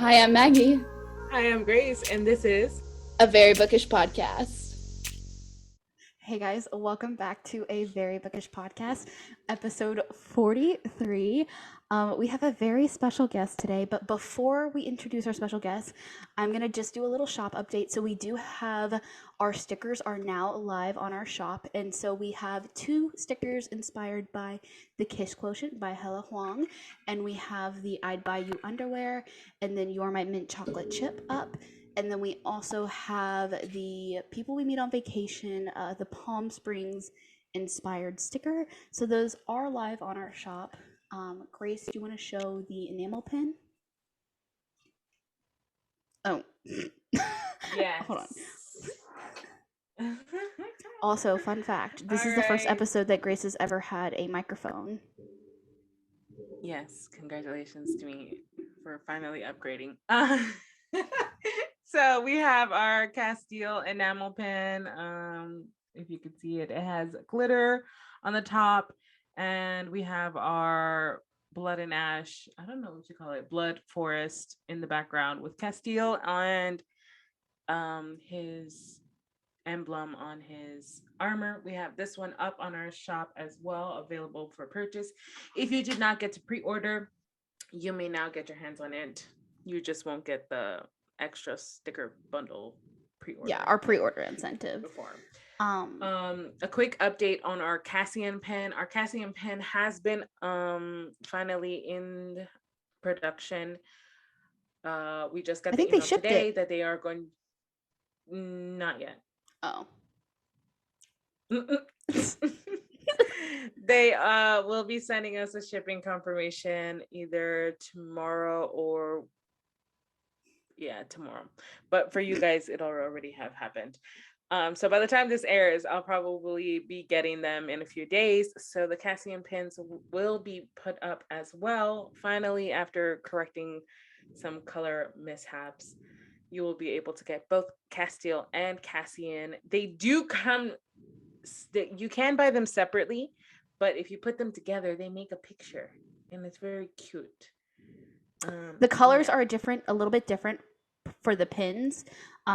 Hi, I'm Maggie. Hi, I'm Grace, and this is A Very Bookish Podcast. Hey guys, welcome back to A Very Bookish Podcast, episode 43. We have a very special guest today, but before we introduce our special guest, I'm going to just do a little shop update. So we do have our stickers are now live on our shop, and so we have 2 stickers inspired by the Kiss Quotient by Hella Huang, and we have the I'd Buy You underwear, and then You're My Mint Chocolate Chip up. And then we also have the People We Meet on Vacation, the Palm Springs inspired sticker. So those are live on our shop. Grace, do you want to show the enamel pen? Oh. yes. Hold on. Also, fun fact, this is the first episode that Grace has ever had a microphone. Yes, congratulations to me for finally upgrading. So we have our Castile enamel pen. If you can see it, it has glitter on the top, and we have our blood and ash, I don't know what you call it, blood forest in the background with Castile and his emblem on his armor. We have this one up on our shop as well, available for purchase. If you did not get to pre-order, you may now get your hands on it. You just won't get the extra sticker bundle pre-order. Yeah, our pre-order incentive. Before. A quick update on our Cassian pen. Our Cassian pen has been finally in production. We just got the email today that they are going. Not yet. Oh. They will be sending us a shipping confirmation either tomorrow or tomorrow. But for you guys, it'll already have happened. So by the time this airs, I'll probably be getting them in a few days. So the Cassian pins will be put up as well. Finally, after correcting some color mishaps, you will be able to get both Castile and Cassian. They do come, you can buy them separately, but if you put them together, they make a picture, and it's very cute. The colors are a little bit different for the pins,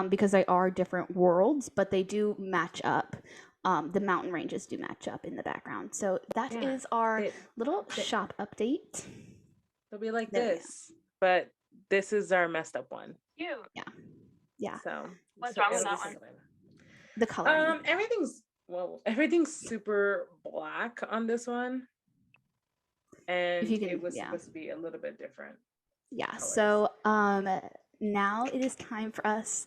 because they are different worlds, but they do match up. The mountain ranges do match up in the background. So that is our little shop update. They'll be like this, but this is our messed up one. Cute. Yeah. So what's wrong with that one? The color. Everything's super black on this one, and it was supposed to be a little bit different. Yeah. Colors. So now it is time for us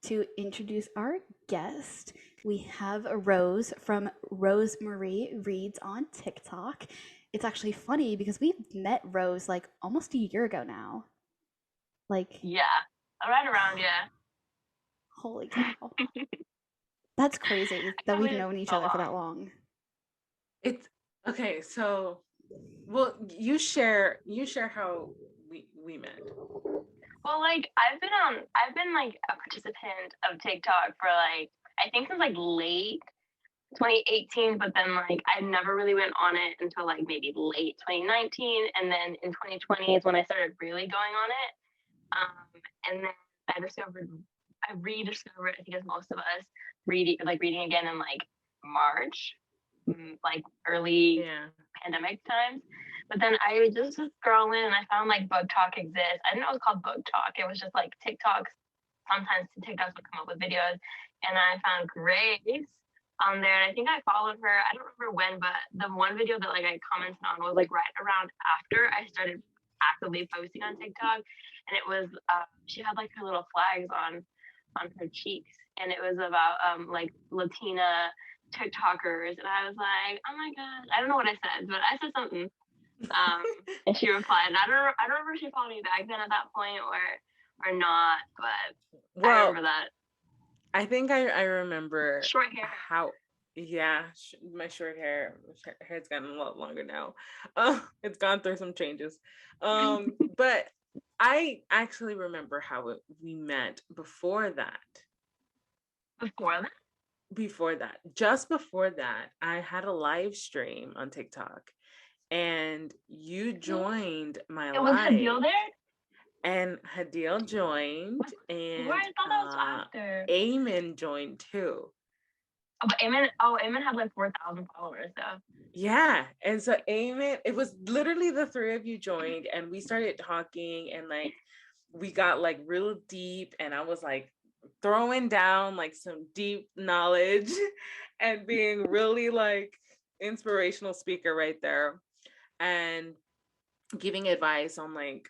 to introduce our guest. We have Rose from Rosemarie Reads on TikTok. It's actually funny because we met Rose like almost a year ago now. Yeah, right around, Holy cow. That's crazy that we've known each other for that long. It's okay, so you share how we met. Well, I've been like a participant of TikTok for I think since late 2018, but then I never really went on it until maybe late 2019, and then in 2020 is when I started really going on it. And then I rediscovered, I think as most of us, reading again in March, early pandemic times. But then I just was scrolling and I found Book Talk exists. I didn't know it was called Book Talk. It was just TikToks. Sometimes TikToks would come up with videos, and I found Grace on there. And I think I followed her. I don't remember when, but the one video that I commented on was right around after I started actively posting on TikTok, and it was she had her little flags on her cheeks, and it was about Latina TikTokers, and I was like, oh my god, I don't know what I said, but I said something. And she replied, and I don't remember if she followed me back then at that point or not, but I remember that. I think I remember short hair. My short hair's gotten a lot longer now. It's gone through some changes. But I actually remember how we met before that. Just before that, I had a live stream on TikTok, and you joined my live. Was Hadil there? and Hadil joined, and I thought that was after. Eamon joined too. Oh, but Eamon had like 4,000 followers though. Yeah, and so Eamon, it was literally the three of you joined, and we started talking, and like we got like real deep, and I was like throwing down like some deep knowledge and being really like inspirational speaker right there, and giving advice on like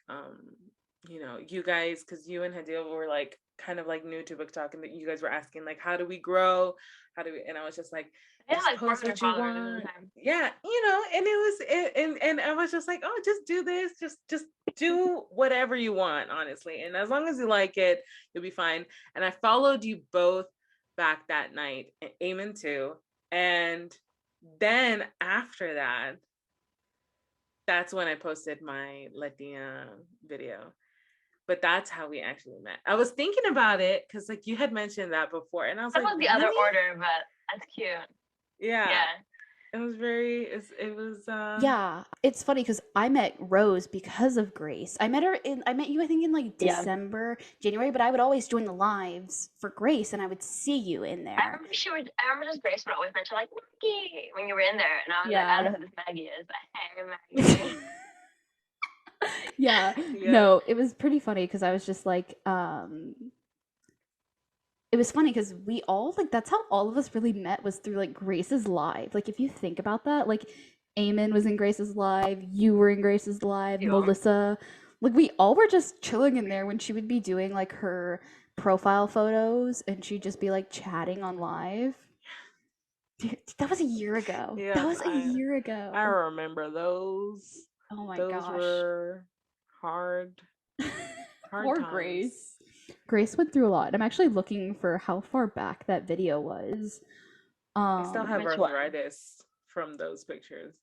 you know, you guys, because you and Hadil were like kind of like new to book talk, and that you guys were asking like, how do we grow, how do we, and I was just like, Yeah, just like post 400 what you followers at the want. time. Yeah, you know, and it was and I was just like, oh, just do this, just do whatever you want, honestly, and as long as you like it, you'll be fine. And I followed you both back that night, and Eamon too, and then after that, that's when I posted my Latina video. But that's how we actually met. I was thinking about it because like you had mentioned that before, and I was That like, was the other really? order, but that's cute. Yeah. It was very, it was Yeah, it's funny because I met Rose because of Grace. I met you, I think, in like Yeah. December, January, but I would always join the lives for Grace and I would see you in I there. remember just Grace would always mention like Maggie when you were in there, and I was like, I don't know who this Maggie is, but hey, Maggie. Yeah. Yeah. No, it was pretty funny because I was just like, it was funny because we all like, that's how all of us really met, was through like Grace's live. Like if you think about that, like Eamon was in Grace's live, you were in Grace's live, Yeah. Melissa, like we all were just chilling in there when she would be doing like her profile photos and she'd just be like chatting on live. Dude, that was a year ago. Yes, That was a year ago. I remember those. Oh my Those gosh. were hard Poor times. Grace. Grace went through a lot. I'm actually looking for how far back that video was. I still have which one? arthritis from those pictures.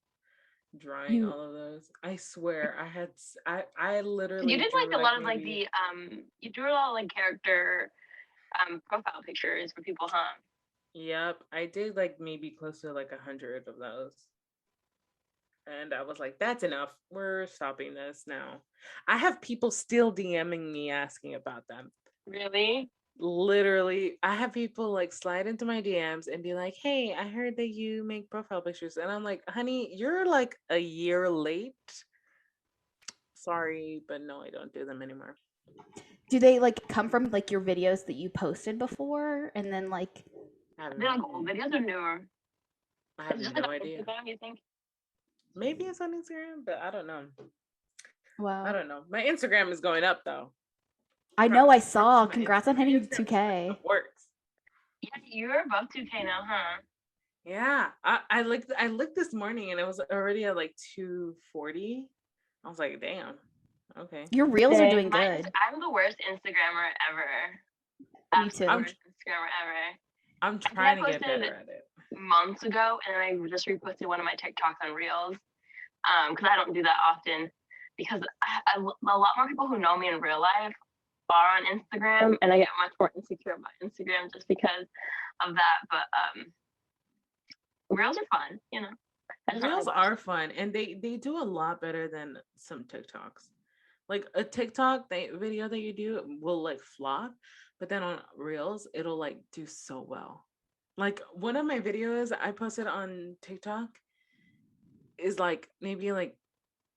Drawing You- all of those. I swear, I literally You did drew, like a lot of like maybe- the you drew a lot of like character profile pictures for people, huh? Yep, I did like maybe close to like 100 of those. And I was like, that's enough. We're stopping this now. I have people still DMing me asking about them. Really? Literally, I have people like slide into my DMs and be like, hey, I heard that you make profile pictures. And I'm like, honey, you're like a year late. Sorry, but no, I don't do them anymore. Do they like come from like your videos that you posted before and then like They're like old videos or newer? I have It's just no like on idea. Instagram, you think? Maybe it's on Instagram, but I don't know. wow. I don't know. My Instagram is going up though. I know, I Props saw. to my Congrats on Instagram. hitting Instagram 2K. It works. Yeah, you're above 2K now, huh? Yeah, I looked this morning and it was already at like 240. I was like, damn. Okay. Your reels are Dang, doing good. I'm the worst Instagrammer ever. Me Absolute too. worst Instagrammer ever. I'm trying to get posted better at it. Months ago, and I just reposted one of my TikToks on Reels, because I don't do that often. Because a lot more people who know me in real life are on Instagram, and I get much more insecure about Instagram just because of that. But Reels are fun, you know. I just don't Reels like are fun, and they do a lot better than some TikToks. Like a TikTok video that you do will like flop, but then on Reels it'll like do so well. Like one of my videos I posted on TikTok is like maybe like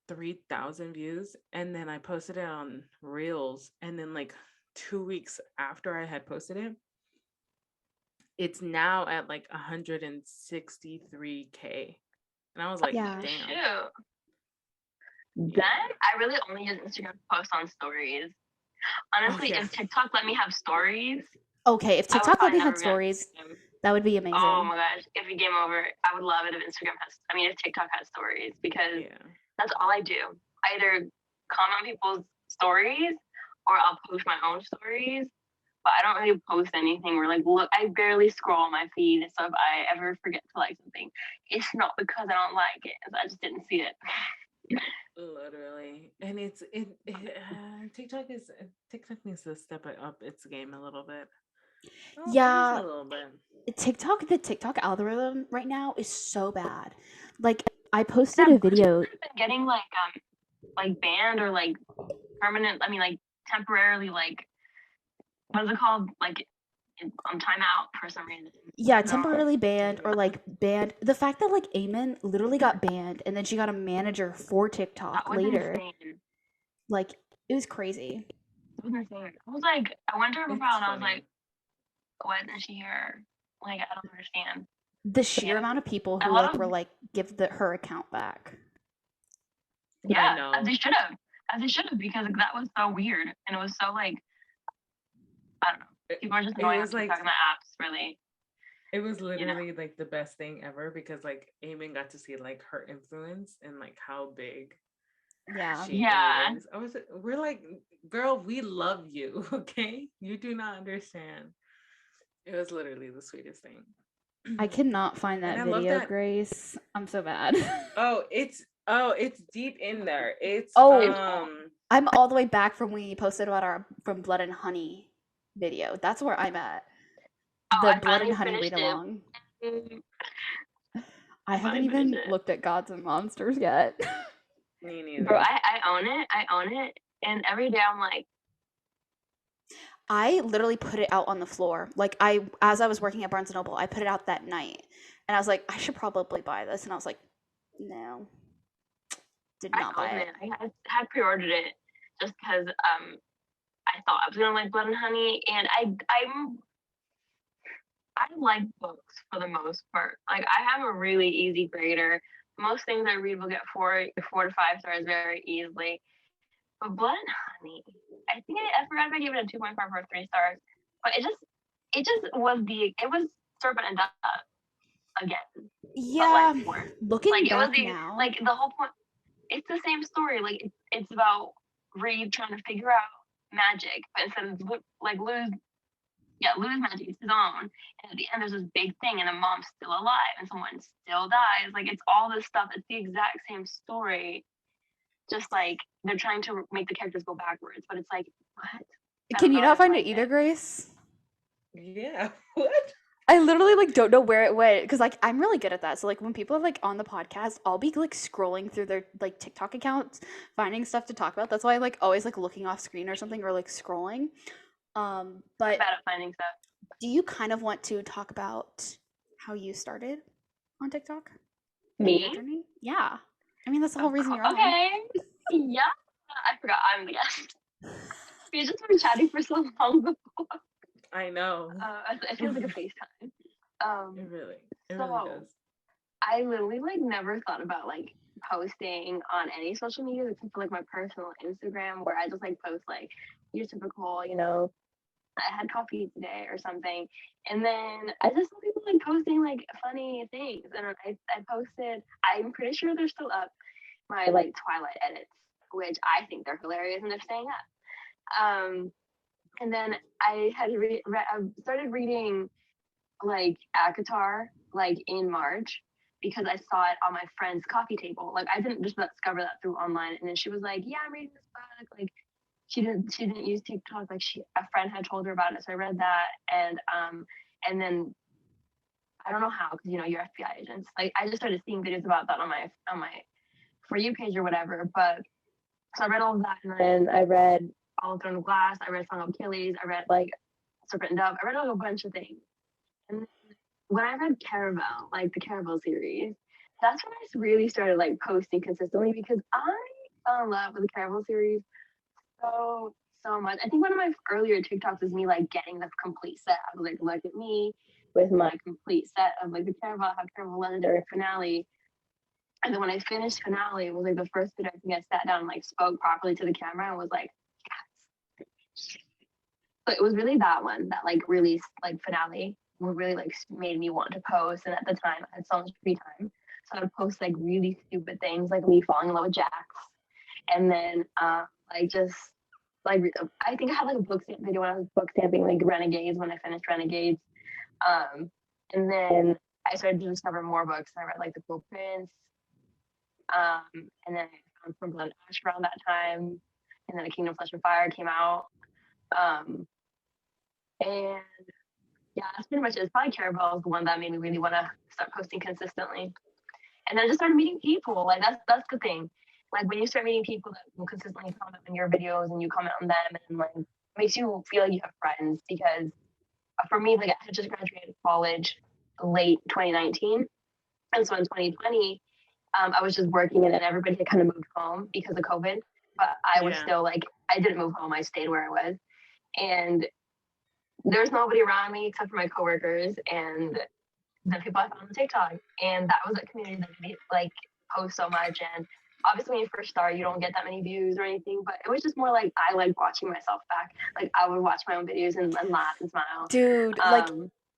3,000 views, and then I posted it on Reels, and then like 2 weeks after I had posted it, it's now at like 163K. And I was like, Yeah. damn. Shoot. Then I really only use Instagram to post on stories. Honestly, yes. if TikTok let me have stories, Okay, if I would TikTok let probably me had never be on stories, Instagram. that would be amazing. Oh my gosh, if it game over, I would love it if if TikTok has stories, because Yeah. that's all I do. I either comment on people's stories or I'll post my own stories, but I don't really post anything where like, look, I barely scroll my feed, so if I ever forget to like something, it's not because I don't like it, I just didn't see it. Literally. And TikTok needs to step up its game a little bit. Well, Yeah. just a little bit. The TikTok algorithm right now is so bad. Like I posted a video. I've been getting like banned or like permanent. I mean, like temporarily like, what is it called? Like on timeout for some reason. Yeah, No. temporarily banned or like banned. The fact that like Eamon literally got banned and then she got a manager for That TikTok was later. insane. Like it was crazy. It was insane. I was like, I went to her It's profile and I was funny. like, why isn't she here? Like, I don't understand. The sheer Yeah. amount of people A who lot like of- were like give her account back. Yeah, know. as they should have. As they should have, because that was so weird. And it was so like, I don't know. People are just It annoying on was like TikTok and the apps, really. it was literally like the best thing ever because like Eamon got to see like her influence and like how big Yeah. she Yeah. is. We're like, girl, we love you, okay? You do not understand. It was literally the sweetest thing. I cannot find that And I love video, that- Grace. I'm so bad. It's deep in there. It's Oh. I'm all the way back from when we posted about our From Blood and Honey video. That's where I'm at. Oh, The I Blood and finally Honey finished read it. along. I I haven't finally even finished it. looked at Gods and Monsters yet. Me neither. Bro, I own it. I own it. And every day I'm like, I literally put it out on the floor. Like as I was working at Barnes & Noble, I put it out that night. And I was like, I should probably buy this. And I was like, no. Did I not buy own it. it. I had pre-ordered it just because I thought I was gonna like Blood and Honey, and I like books for the most part. Like I am a really easy grader. Most things I read will get 4 to 5 stars very easily. But Blood and Honey, I think I forgot if I gave it a 2.5 or 3 stars. But it was Serpent and Dove again. Yeah. But like worse. Looking Like it was back now. like the whole point. It's the same story. Like it's about Reed trying to figure out magic, but instead of like lose magic, it's his own. And at the end, there's this big thing, and the mom's still alive, and someone still dies. Like it's all this stuff. It's the exact same story. Just like they're trying to make the characters go backwards, but it's like what? Can you not find it explain either, Grace? Yeah. What? I literally like don't know where it went because like I'm really good at that. So like when people are like on the podcast, I'll be like scrolling through their like TikTok accounts, finding stuff to talk about. That's why I like always like looking off screen or something or like scrolling. But I'm bad at finding stuff. do you kind of want to talk about how you started on TikTok? Me? Your journey? Yeah. I mean that's the whole reason you're on. Okay. Yeah. I forgot I'm the guest. We just been chatting for so long before. I know. It feels like a FaceTime. It really so does. I literally like never thought about like posting on any social media except for like my personal Instagram where I just like post like your typical, I had coffee today or something. And then I just saw people like posting like funny things. And I posted, I'm pretty sure they're still up, my like Twilight edits, which I think they're hilarious and they're staying up. And then I had I started reading like ACOTAR like in March because I saw it on my friend's coffee table. Like I didn't just discover that through online, and then she was like, "Yeah, I'm reading this book." Like she didn't use TikTok. Like a friend had told her about it, so I read that, and then I don't know how because you're FBI agents. Like I just started seeing videos about that on my For You page or whatever. But so I read all of that, and then I read All Throne of Glass. I read Song of Achilles. I read like Serpent and Dove. I read like a bunch of things. And then when I read Caravel, like the Caravel series, that's when I really started like posting consistently because I fell in love with the Caravel series so much. I think one of my earlier TikToks was me like getting the complete set. I was like, look at me with my complete set of like the Caravel, how Caravel Legendary finale. And then when I finished finale, it was like the first video I think I sat down and like spoke properly to the camera and was like, yes. So it was really that one that like released like finale really like made me want to post. And at the time I had so much free time, so I would post like really stupid things like me falling in love with Jax, and then like just like I think I had like a book stamp video when I was book stamping like Renegades when I finished Renegades, and then I started to discover more books. I read like The Cruel Prince, and then I found From Blood and Ash around that time, and then A Kingdom of Flesh and Fire came out, and yeah, that's pretty much it. It's probably Caravel is the one that made me really want to start posting consistently. And then I just started meeting people. Like that's the thing. like when you start meeting people that will consistently comment on your videos and you comment on them, and like it makes you feel like you have friends. Because for me, like I had just graduated college late 2019, and so in 2020, I was just working, and then everybody had kind of moved home because of COVID. But I was still like, I didn't move home. I stayed where I was, and there's nobody around me except for my coworkers and the people I found on TikTok. And that was a community that made like post so much. And obviously when you first start, you don't get that many views or anything, but it was just more like I like watching myself back. Like I would watch my own videos and laugh and smile. Dude, like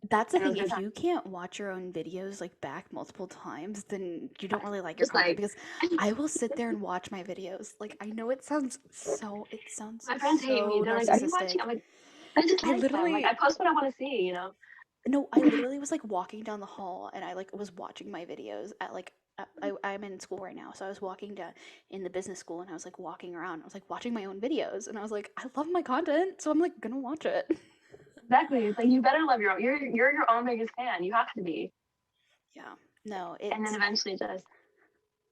that's the and it was thing. good If time. you can't watch your own videos like back multiple times, then you don't really like your Just content. like Because I will sit there and watch my videos. Like I know it sounds my friends hate me. so They're like, "Are you watching?" narcissistic. I'm like, I just I like them. Like literally I post what I want to see, you know. No, I literally was like walking down the hall and I like was watching my videos at like I'm in school right now, so I was walking down in the business school and I was like walking around. I was like watching my own videos and I was like, I love my content, so I'm like gonna watch it. Exactly. It's like you better love your own. You're your own biggest fan. You have to be. Yeah. No, And then it's eventually just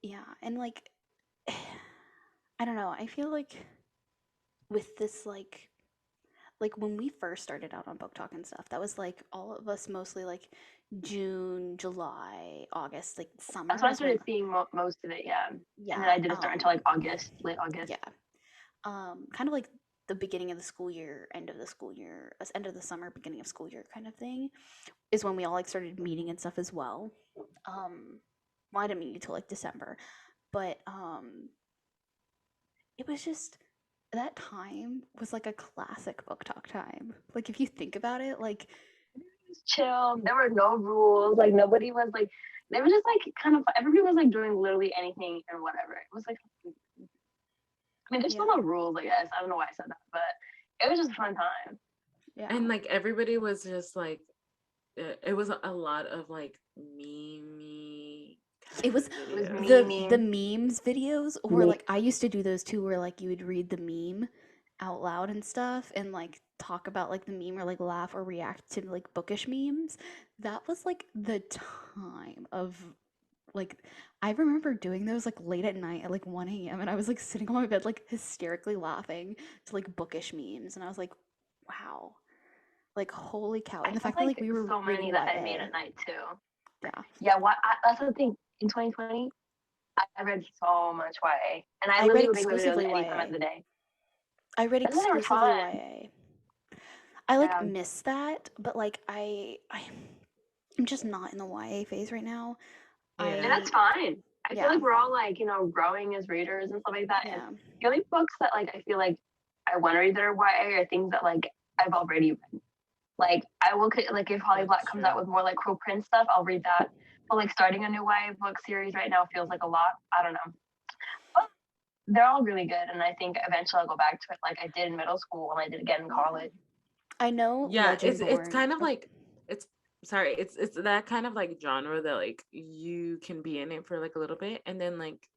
yeah, and like I don't know, I feel like with this like when we first started out on Book Talk and stuff, that was like all of us mostly like June, July, August, like summer. that's when I is started seeing most of it. Yeah. yeah, And then I didn't start until like August, late August. yeah. Kind of like the beginning of the school year, end of the school year, end of the summer, beginning of school year kind of thing is when we all like started meeting and stuff as well. Well, I didn't meet you till like December, but it was just that time was like a classic Book Talk time. Like if you think about it, like It was chill. There were no rules. Like nobody was like. They were just like kind of. Everybody was like doing literally anything and whatever. It was like. I mean, there's still no rules. I guess I don't know why I said that, but it was just a fun time. yeah, And like everybody was just like, it was a lot of like meme. it was videos. the memes videos, or like I used to do those too, where like you would read the meme out loud and stuff, and like talk about like the meme or like laugh or react to like bookish memes. That was like the time of like I remember doing those like late at night at like 1 a.m. and I was like sitting on my bed like hysterically laughing to like bookish memes, and I was like, wow, like holy cow! And the fact that like we were so many reading that I YA. made at night too. Yeah. Yeah. That's the thing. In 2020, I read so much YA, and I read literally would make my videos exclusively any YA. time of the day. I read That's when they were exclusively fun. YA. I like Yeah. miss that, but like I'm just not in the YA phase right now. Yeah. And that's fine. I Yeah. feel like we're all like, you know, growing as readers and stuff like that. Yeah. And the only books that like I feel like I want to read that are YA are things that like I've already read. Like I will like if Holly That's Black comes true. out with more like Cruel Prince stuff, I'll read that. But like starting a new YA book series right now feels like a lot. I don't know. But they're all really good, and I think eventually I'll go back to it like I did in middle school and I did again in college. I know Yeah, it's Legendborn. kind of like it's that kind of like genre that like you can be in it for like a little bit, and then like,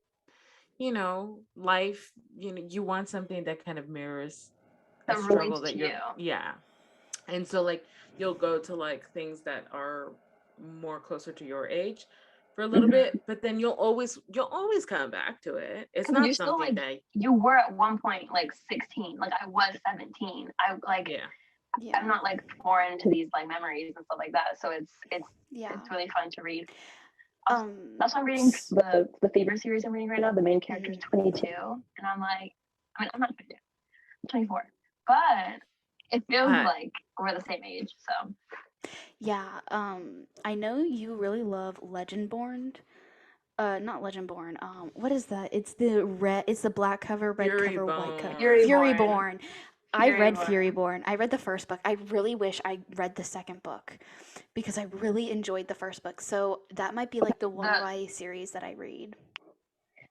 you know, life, you know, you want something that kind of mirrors a That struggle relates that to you're you. yeah. And so like you'll go to like things that are more closer to your age for a little bit, but then you'll always come back to it. It's not You're still something like that you were at one point like 16. Like I was 17. I like yeah. I'm not like foreign to these like memories and stuff like that. So it's Yeah. it's really fun to read. That's why I'm reading the Fever series I'm reading right now. The main character is 22, and I'm like, I mean, I'm not 22, I'm 24, but it feels like we're the same age. So yeah, I know you really love Legendborn. Not Legendborn. What is that? It's the black cover, red cover, white cover. Furyborn. I read Furyborn. I read the first book. I really wish I read the second book because I really enjoyed the first book. So that might be like the one YA series that I read.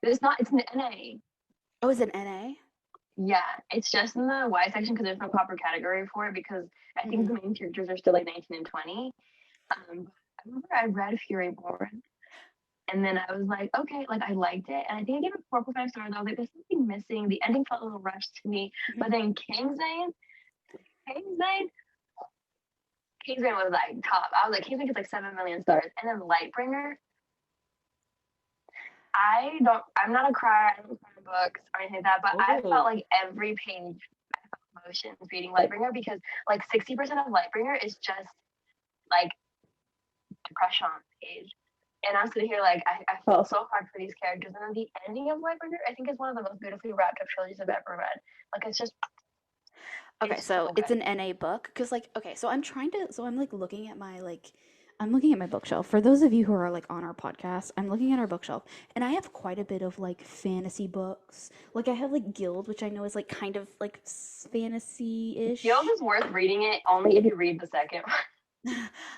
It's an NA. Oh, is it NA? Yeah, it's just in the Y section because there's no proper category for it because I think the main characters are still like 19 and 20. I remember I read Furyborn, and then I was like, okay, like I liked it, and I think I gave it 4.5 stars. I was like, there's something missing. The ending felt a little rushed to me, but then Kingsman was like top. I was like, Kingsman gets like 7 million stars, and then Lightbringer. I'm not a crier. I don't cry in books or anything like that. But I Ooh. felt like every page I felt emotions reading Lightbringer because like 60% of Lightbringer is just like depression on the page. And I'm sitting here like I felt so hard for these characters. And then the ending of Lightbringer, I think, is one of the most beautifully wrapped up trilogies I've ever read. Like it's just Okay, it's so so it's good. an NA book because like okay, so I'm like looking at my bookshelf. For those of you who are like on our podcast, I'm looking at our bookshelf and I have quite a bit of like fantasy books. Like I have like Guild, which I know is like kind of like fantasy-ish. Guild is worth reading it only if you read the second one.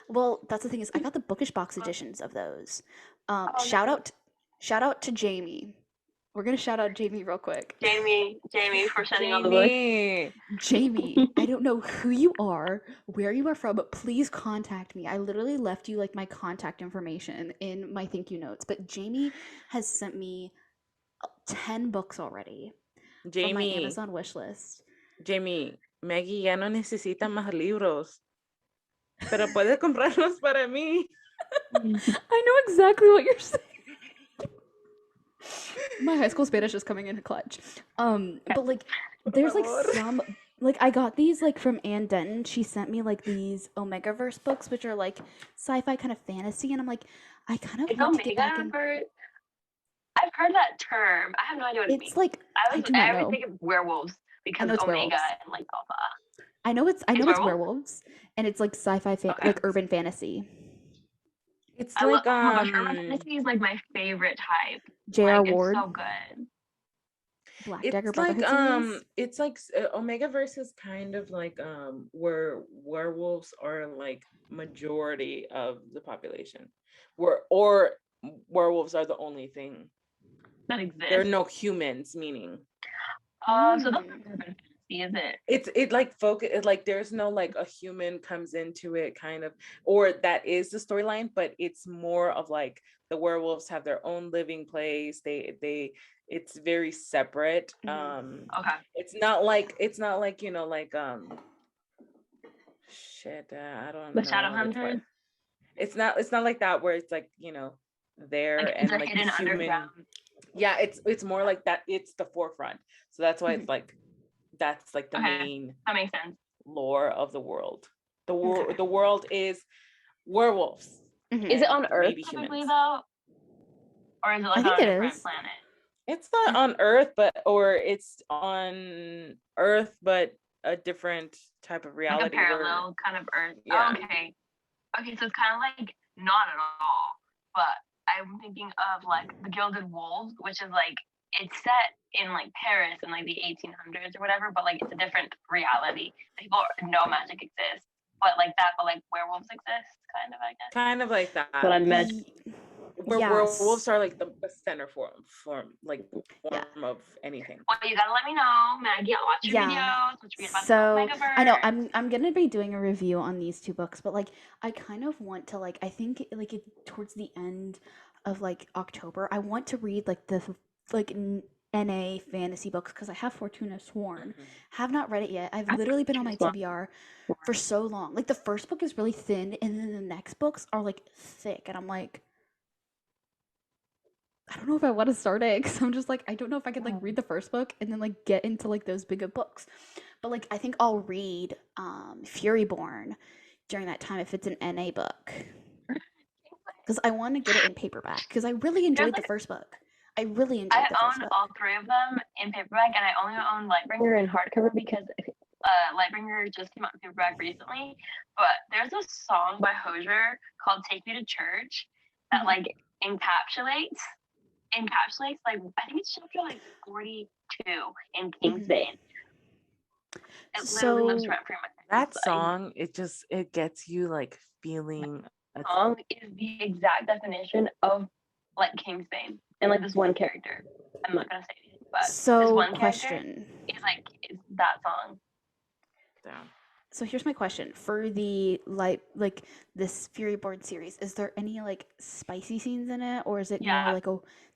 Well, that's the thing is I got the bookish box editions of those. Oh, Shout nice. out to Jamie. We're gonna shout out Jamie real quick. Jamie for sending all the books. Jamie. Jamie, I don't know who you are, where you are from, but please contact me. I literally left you like my contact information in my thank you notes. But Jamie has sent me 10 books already from my Jamie. Amazon wish list. Jamie, Maggie ya no necesita más libros. Pero puede comprarlos para mí. I know exactly what you're saying. My high school Spanish is coming in a clutch. But like there's like favor. some like I got these like from Ann Denton. She sent me like these Omegaverse books, which are like sci-fi kind of fantasy, and I'm like, I kind of It's want to get back Omega in. for I've heard that term. I have no idea what it It's means. like I do not I always know. think of werewolves because know it's Omega werewolves. and like Alpha. I know it's werewolves? werewolves, and it's like sci-fi Okay. like urban fantasy. It's I like love, oh my gosh, urban fantasy is like my favorite type. J.R. Like, Ward, it's so good. Black Dagger it's like Brotherhood series. it's like Omegaverse is kind of like where werewolves are like majority of the population. Or werewolves are the only thing. That exists. There are no humans, meaning. So that's urban fantasy, is it? It like focus it like there's no like a human comes into it kind of, or that is the storyline, but it's more of like the werewolves have their own living place. They it's very separate. Okay. It's not like you know like shit I don't The know Shadowhunters? it's not like that where it's like, you know, there Like, and it's a like hidden the human underground. yeah, it's more like that. It's the forefront, so that's why it's like that's like the Okay. main That makes sense. lore of the world. The Okay. the world is werewolves. Is it on Earth maybe typically humans. though? Or is it like I think on a it different is. planet? It's not on Earth, or it's on Earth, but a different type of Like a reality. parallel kind of Earth. Yeah. Oh, okay. Okay, so it's kind of like not at all, but I'm thinking of like the Gilded Wolves, which is like it's set in like Paris in like the 1800s or whatever, but like it's a different reality. People know magic exists, but like werewolves exist, kind of, I guess. Kind of like that. But I imagine. Where Yes. werewolves are like the center form Yeah. of anything. Well, you gotta let me know, Maggie. I'll watch your Yeah. videos. Let's read about So the Omegaverse. I know I'm gonna be doing a review on these two books, but like I kind of want to like I think like towards the end of like October, I want to read like the like NA fantasy books because I have Fortuna Sworn. Have not read it yet. I've literally been on my TBR for so long. Like the first book is really thin, and then the next books are like thick, and I'm like, I don't know if I want to start it because I'm just like I don't know if I could like read the first book and then like get into like those bigger books. But like I think I'll read Furyborn during that time if it's an NA book. Because I want to get it in paperback because I really enjoyed the first book. I really enjoyed the first own book. all three of them in paperback, and I only own Lightbringer in hardcover because Lightbringer just came out in paperback recently. But there's a song by Hosier called "Take Me to Church" that like encapsulates like I think it's chapter like 42 in Kingsbane. It literally lives rent free in my head. That song, it gets you like feeling. The song is the exact definition of like Kingsbane and like this one character. I'm not gonna say anything, but this So one question. character is that song. Yeah. So here's my question for the like this Furyborn series. Is there any like spicy scenes in it, or is it more like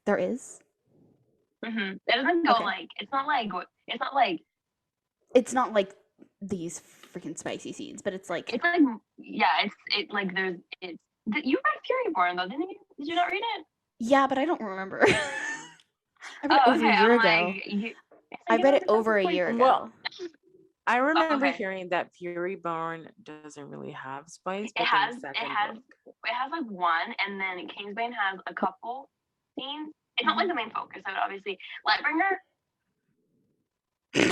there is? It doesn't go like it's not like these freaking spicy scenes, but it's like you read Furyborn though, didn't you? Did you not read it? Yeah, but I don't remember. I read it Oh, over okay. a year I'm ago. like, you. I read it over a year Well, ago. I remember okay. hearing that Furyborn doesn't really have spice, It but then has the it second has book. it has like one, and then Kingsbane has a couple scenes. It's not like the main focus of it, obviously. Lightbringer,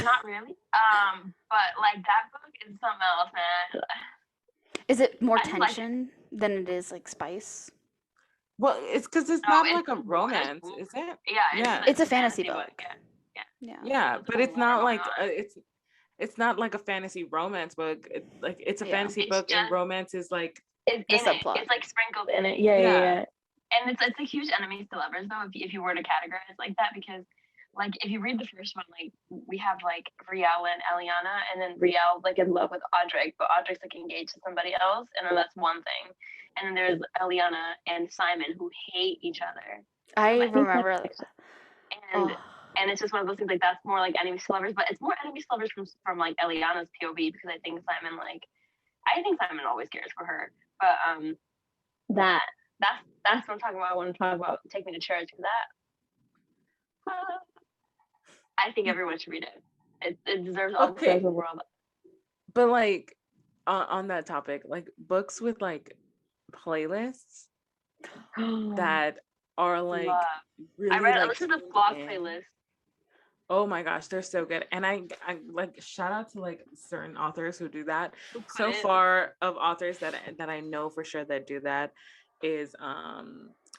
not really. But like that book is something else, man. Is it more I just like it. tension than it is like spice? Well, it's because it's No, not it's like a there's romance, boom. is it? Yeah, Yeah, It's a fantasy book. Yeah. Yeah. yeah, There's but like a it's lot not going like on. it's not like a fantasy romance book. It's a Yeah. fantasy It's book, and just romance is like it's The in it. subplot. It's like sprinkled in it. Yeah, yeah, yeah. yeah. And it's a huge enemies to lovers though, if you were to categorize like that, because like if you read the first one, like we have like Riel and Eliana, and then Riel like in love with Audric, but Audric's like engaged to somebody else, and then that's one thing. And then there's Eliana and Simon who hate each other. I I think remember. And Oh, and it's just one of those things like that's more like enemies to lovers, but it's more enemies to lovers from like Eliana's POV, because I think Simon always cares for her. But that's what I'm talking about. I want to talk about Take Me to Church, because that I think everyone should read it. It deserves all the Okay. praise in the world. But like on that topic, like books with like playlists that are like Love. really I read like listen to the vlog in. playlist. Oh my gosh, they're so good. And I like shout out to like certain authors who do that. So far of authors that I know for sure that do that is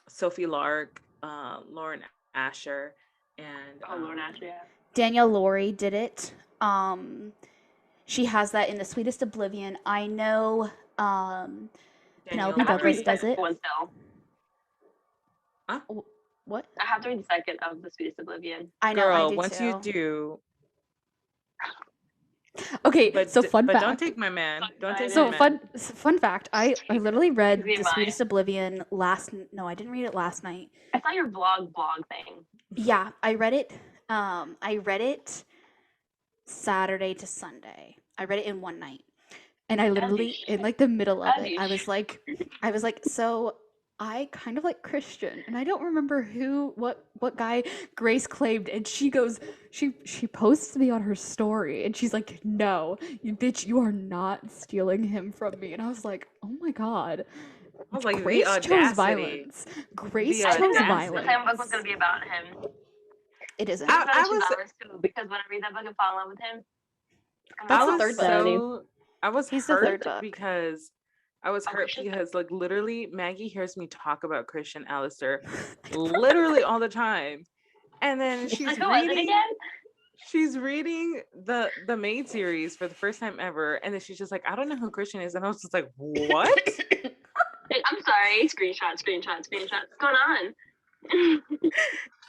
Sophie Lark, Lauren Asher, and Lauren Asher, yeah. Danielle Laurie did it. She has that in The Sweetest Oblivion. I know Penelope Danielle Douglas Laurie. does it. One still. Huh? What? I have to read the second of The Sweetest Oblivion. I know. Girl, I do once too. you do. Okay, But so fun but fact. don't take my man. Don't take So my man. fun fact. I literally read Be The mine. Sweetest Oblivion No, I didn't read it last night. I saw your blog thing. Yeah, I read it. I read it Saturday to Sunday. I read it in one night. And I literally, in like the middle of it, I was like, so I kind of like Christian, and I don't remember what guy Grace claimed, and she goes, she posts me on her story, and she's like, no, you bitch, you are not stealing him from me. And I was like, oh my god. I was like, Grace the chose audacity. violence. Grace The chose The violence. second book was going to be about him. It isn't. I was too, because when I read that book and fall in love with him, That's I the was third book. so I was He's the third hurt book. because I was hurt Christian? because like literally Maggie hears me talk about Christian Alistair literally all the time. And then Who was it again? she's reading the Maid series for the first time ever, and then she's just like, I don't know who Christian is. And I was just like, what? I'm sorry. Screenshots. What's going on?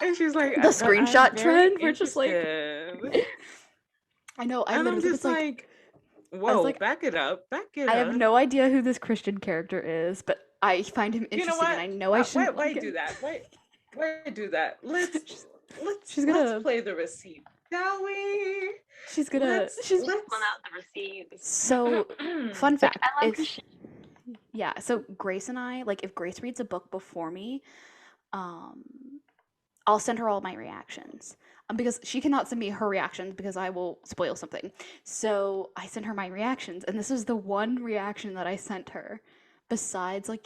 And she's like, The "But screenshot I'm very trend, we're just like- interested." I know. I And I'm literally was just like, like, whoa, like, back it up. I have no idea who this Christian character is, but I find him interesting, You know what? and I know I shouldn't. Why like do him. that? Why do that? Let's gonna- play the receipt, shall we? She's gonna. Let's Pulling out the receipts. So, fun fact. I love Christian. Yeah, so Grace and I, like, if Grace reads a book before me, I'll send her all my reactions. Because she cannot send me her reactions because I will spoil something. So I send her my reactions, and this is the one reaction that I sent her. Besides, like,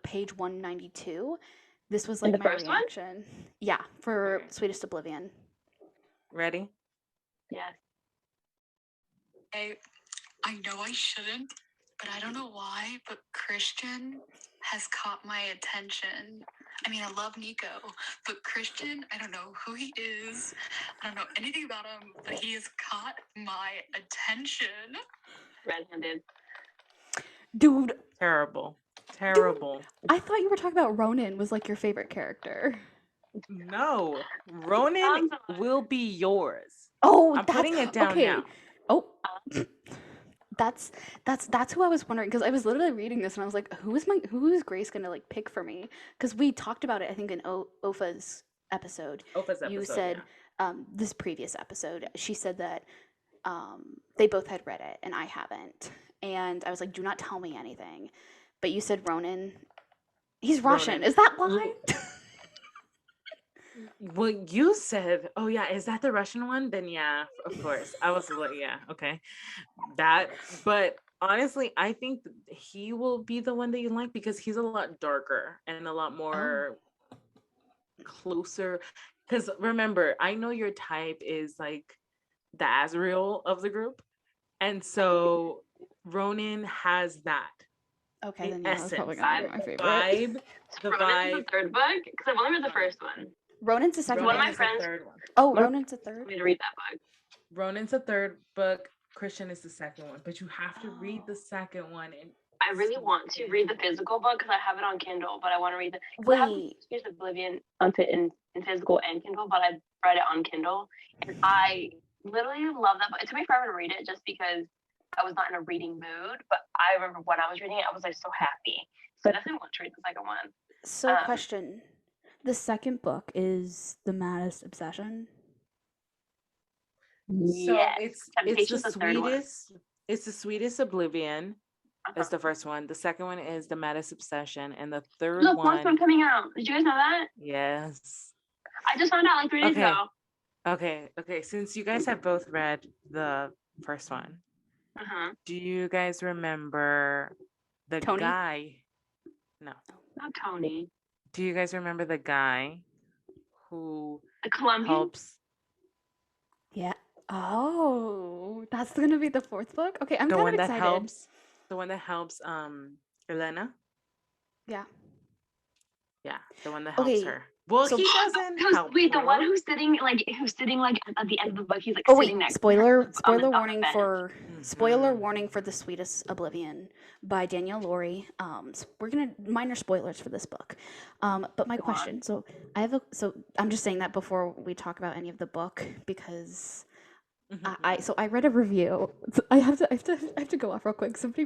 page 192, this was, like, the my first one? reaction. Yeah, for Sweetest Oblivion. Ready? Yes. I know I shouldn't, but I don't know why, but Christian has caught my attention. I mean, I love Nico, but Christian, I don't know who he is. I don't know anything about him, but he has caught my attention. Red-handed. Dude, Terrible. I thought you were talking about Ronan was, like, your favorite character. No, Ronan will be yours. Oh, I'm putting it down okay. now. Oh, that's who I was wondering, because I was literally reading this and I was like, who is Grace gonna like pick for me? Because we talked about it, I think in Ofa's episode. You said this previous episode, she said that they both had read it and I haven't, and I was like, do not tell me anything. But you said Ronan. He's Russian. Ronan. Is that why? Well, you said, oh yeah, is that the Russian one? Then yeah, of course. I was like, yeah, okay. That, but honestly, I think he will be the one that you like because he's a lot darker and a lot more closer. Because remember, I know your type is like the Azrael of the group. And so Ronan has that Okay, in then yeah, that's probably essence. gonna be my The favorite. vibe, the Ronan's vibe. the third book because I've only read the first one. Ronan's the second One of book. my Ronan's the friends- third one. Oh, one of- Ronan's the third. Want me to read that book. Ronan's the third book. Christian is the second one, but you have to read the second one. And I really want to read the physical book because I have it on Kindle, but I want to read the. 'cause I have Wait, Spears of Oblivion in physical and Kindle, but I read it on Kindle, and I literally love that book. It took me forever to read it just because I was not in a reading mood. But I remember when I was reading it, I was like so happy. So I definitely want to read the second one. so question. The second book is The Maddest Obsession. so Yes. it's Temptation's the the third one. sweetest. It's the sweetest Oblivion. That's Uh-huh. the first one. The second one is the Maddest Obsession, and the third There's a fourth one, one coming out. Did you guys know that? yes. I just found out like 3 days Okay. ago. Okay. Since you guys have both read the first one, Uh-huh. do you guys remember the Tony? guy? No. Not Tony. Do you guys remember the guy who The Colombian. helps Yeah. Oh, that's gonna be the fourth book. Okay, I'm the kind one of that excited. helps Elena? Yeah. Yeah, the one that helps Okay, her. Well, so- he doesn't help Wait, the one her. who's sitting like at the end of the book. He's like Oh sitting wait, next to her on spoiler the warning bench. for spoiler Mhm. warning for The Sweetest Oblivion by Danielle Laurie. We're gonna minor spoilers for this book. But my Go on. question, so I'm just saying that before we talk about any of the book because I read a review. I have to go off real quick. Somebody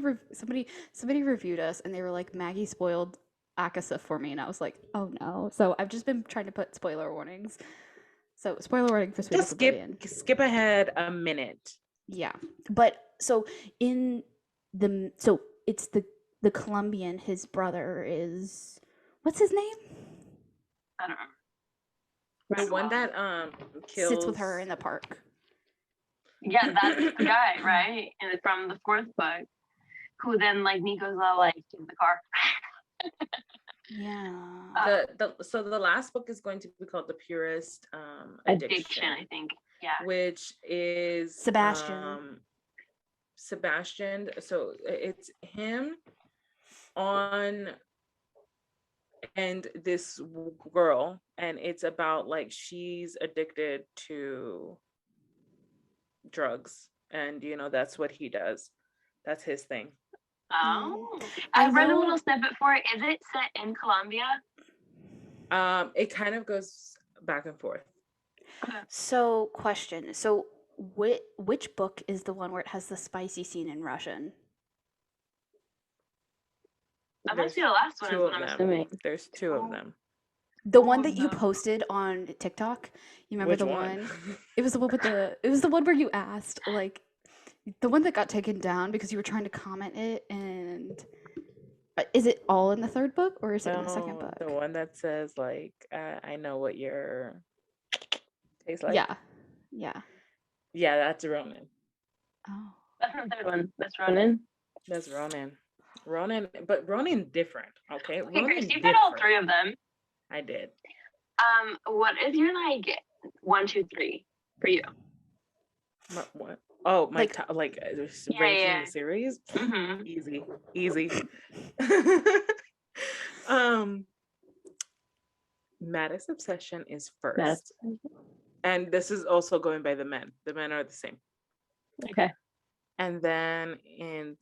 reviewed us and they were like, Maggie spoiled Akasa for me, and I was like, oh no. So I've just been trying to put spoiler warnings. So spoiler warning for Sweetest Just Oblivion. skip ahead a minute. Yeah, but so in it's the Colombian. His brother is what's his name? I don't The know. one that kills Sits with her in the park. Yeah, that's the guy, right? And it's from the fourth book, who then like Nico's all like in the car. Yeah. So the last book is going to be called The Purest Addiction, I think. Yeah. which is Sebastian. Sebastian. So it's him on and this girl, and it's about like she's addicted to drugs, and that's what he does. That's his thing. Oh, I I read a know- little snippet for it. Is it set in Colombia? It kind of goes back and forth. So question. So which book is the one where it has the spicy scene in Russian? I might There's see the last one. two Is what of I'm them. assuming. There's two of them. The one that you no. posted on TikTok. You remember Which the one? one? It was the one with the. It was the one where you asked like, the one that got taken down because you were trying to comment it. And is it all in the third book or is it in the second No, book? the one that says like, I know what your tastes like. Yeah. Yeah. Yeah, that's Ronan. Oh. That's the third one. That's Ronan. That's Ronan. But Ronan different. Okay, Okay, Ronan Grace, you've read all different. three of them. I did. What is your like 1, 2, 3 for you? What? Oh, my Like- top, like Yeah, ranking yeah. the series. Mm-hmm. Easy. Maddest Obsession is first, and this is also going by the men. The men are the same, Okay. and then in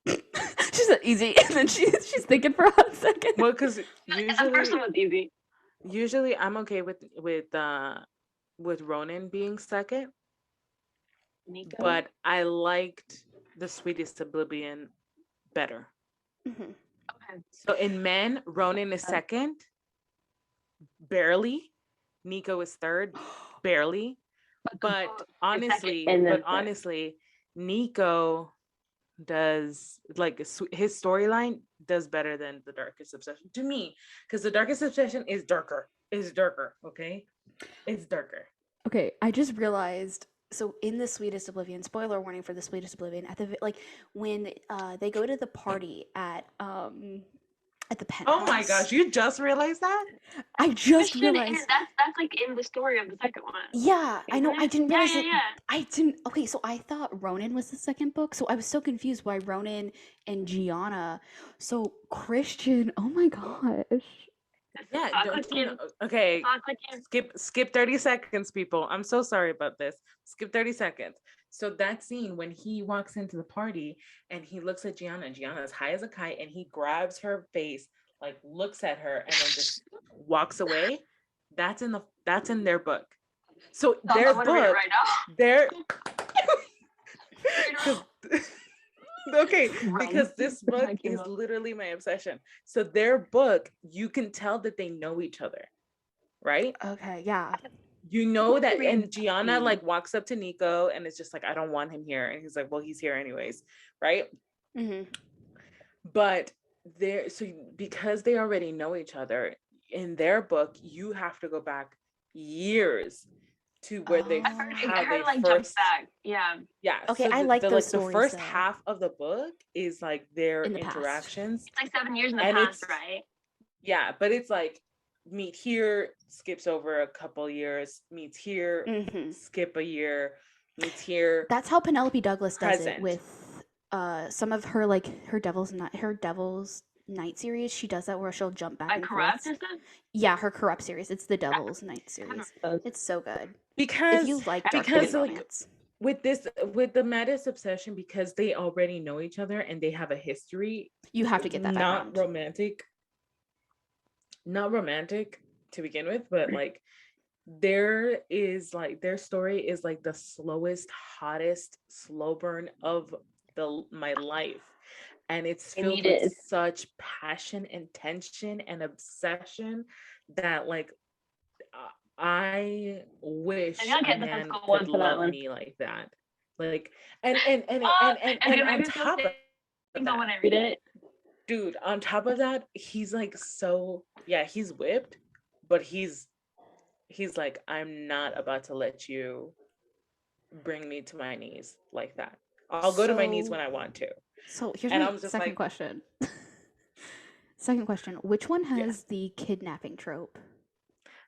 She said easy, and then she's thinking for a hot second. well, because The first one was easy. usually I'm okay with Ronan being second, Nico. but I liked The Sweetest Oblivion better. Mhm. Okay. So in men, Ronan is second, barely. Nico is third, barely. But honestly, and then third. Nico does like his storyline does better than The Darkest Obsession to me, because The Darkest Obsession is darker. is darker. Okay, it's darker. Okay, I just realized. So in the Sweetest Oblivion, spoiler warning for the Sweetest Oblivion, at the like when they go to the party at the Oh my penthouse. gosh, you just realized that? I just Christian realized. that's like in the story of the second one. Yeah, I know. Isn't I it? didn't Yeah, realize yeah, it. yeah. I didn't. Okay, so I thought Ronan was the second book. So I was so confused why Ronan and Gianna. So Christian. Oh my gosh. Yeah, Thought don't you know? clicking. Okay, Thought clicking. skip 30 seconds, people. I'm so sorry about this. Skip 30 seconds. So that scene when he walks into the party and he looks at Gianna, and Gianna's high as a kite, and he grabs her face, like looks at her, and then just walks away. That's in their book. So I'm their gonna read it book, right now. their Right now. okay, Run. because this book Backing is up. literally my obsession. So their book, you can tell that they know each other, right? Okay. Yeah. You know that, Read and Gianna me. like walks up to Nico and it's just like, I don't want him here, and he's like, well, he's here anyways, right? Mm-hmm. But because they already know each other, in their book you have to go back years to where they Oh. I heard like jumps back. Yeah. Okay, so I like those the stories, first though. half of the book is like their In the past. interactions. It's like 7 years in the And past, it's- right? Yeah, but it's like meet here, skips over a couple years, meets here, Mm-hmm. skip a year, meets here. That's how Penelope Douglas does it Present. with some of her her Devil's Night series. She does that where she'll jump back Like and corrupt forth. and stuff. Yeah, her Corrupt series. It's the Devil's Night series. Those. It's so good. Because If you like dark because teen like romance. with the Mattis obsession, because they already know each other and they have a history, You have to get that background. not romantic to begin with, but like their story is like the slowest, hottest slow burn of my life, and it's filled Indeed with is. such passion and tension and obsession that like I wish I gotta a get the man physical one could for that love one. me like that. Like and on top of When that, I read it. dude, on top of that, he's like he's whipped, but he's like, I'm not about to let you bring me to my knees like that. I'll go to my knees So- when I want to. So here's And my I was just second like- question. Second question. Which one has the kidnapping trope?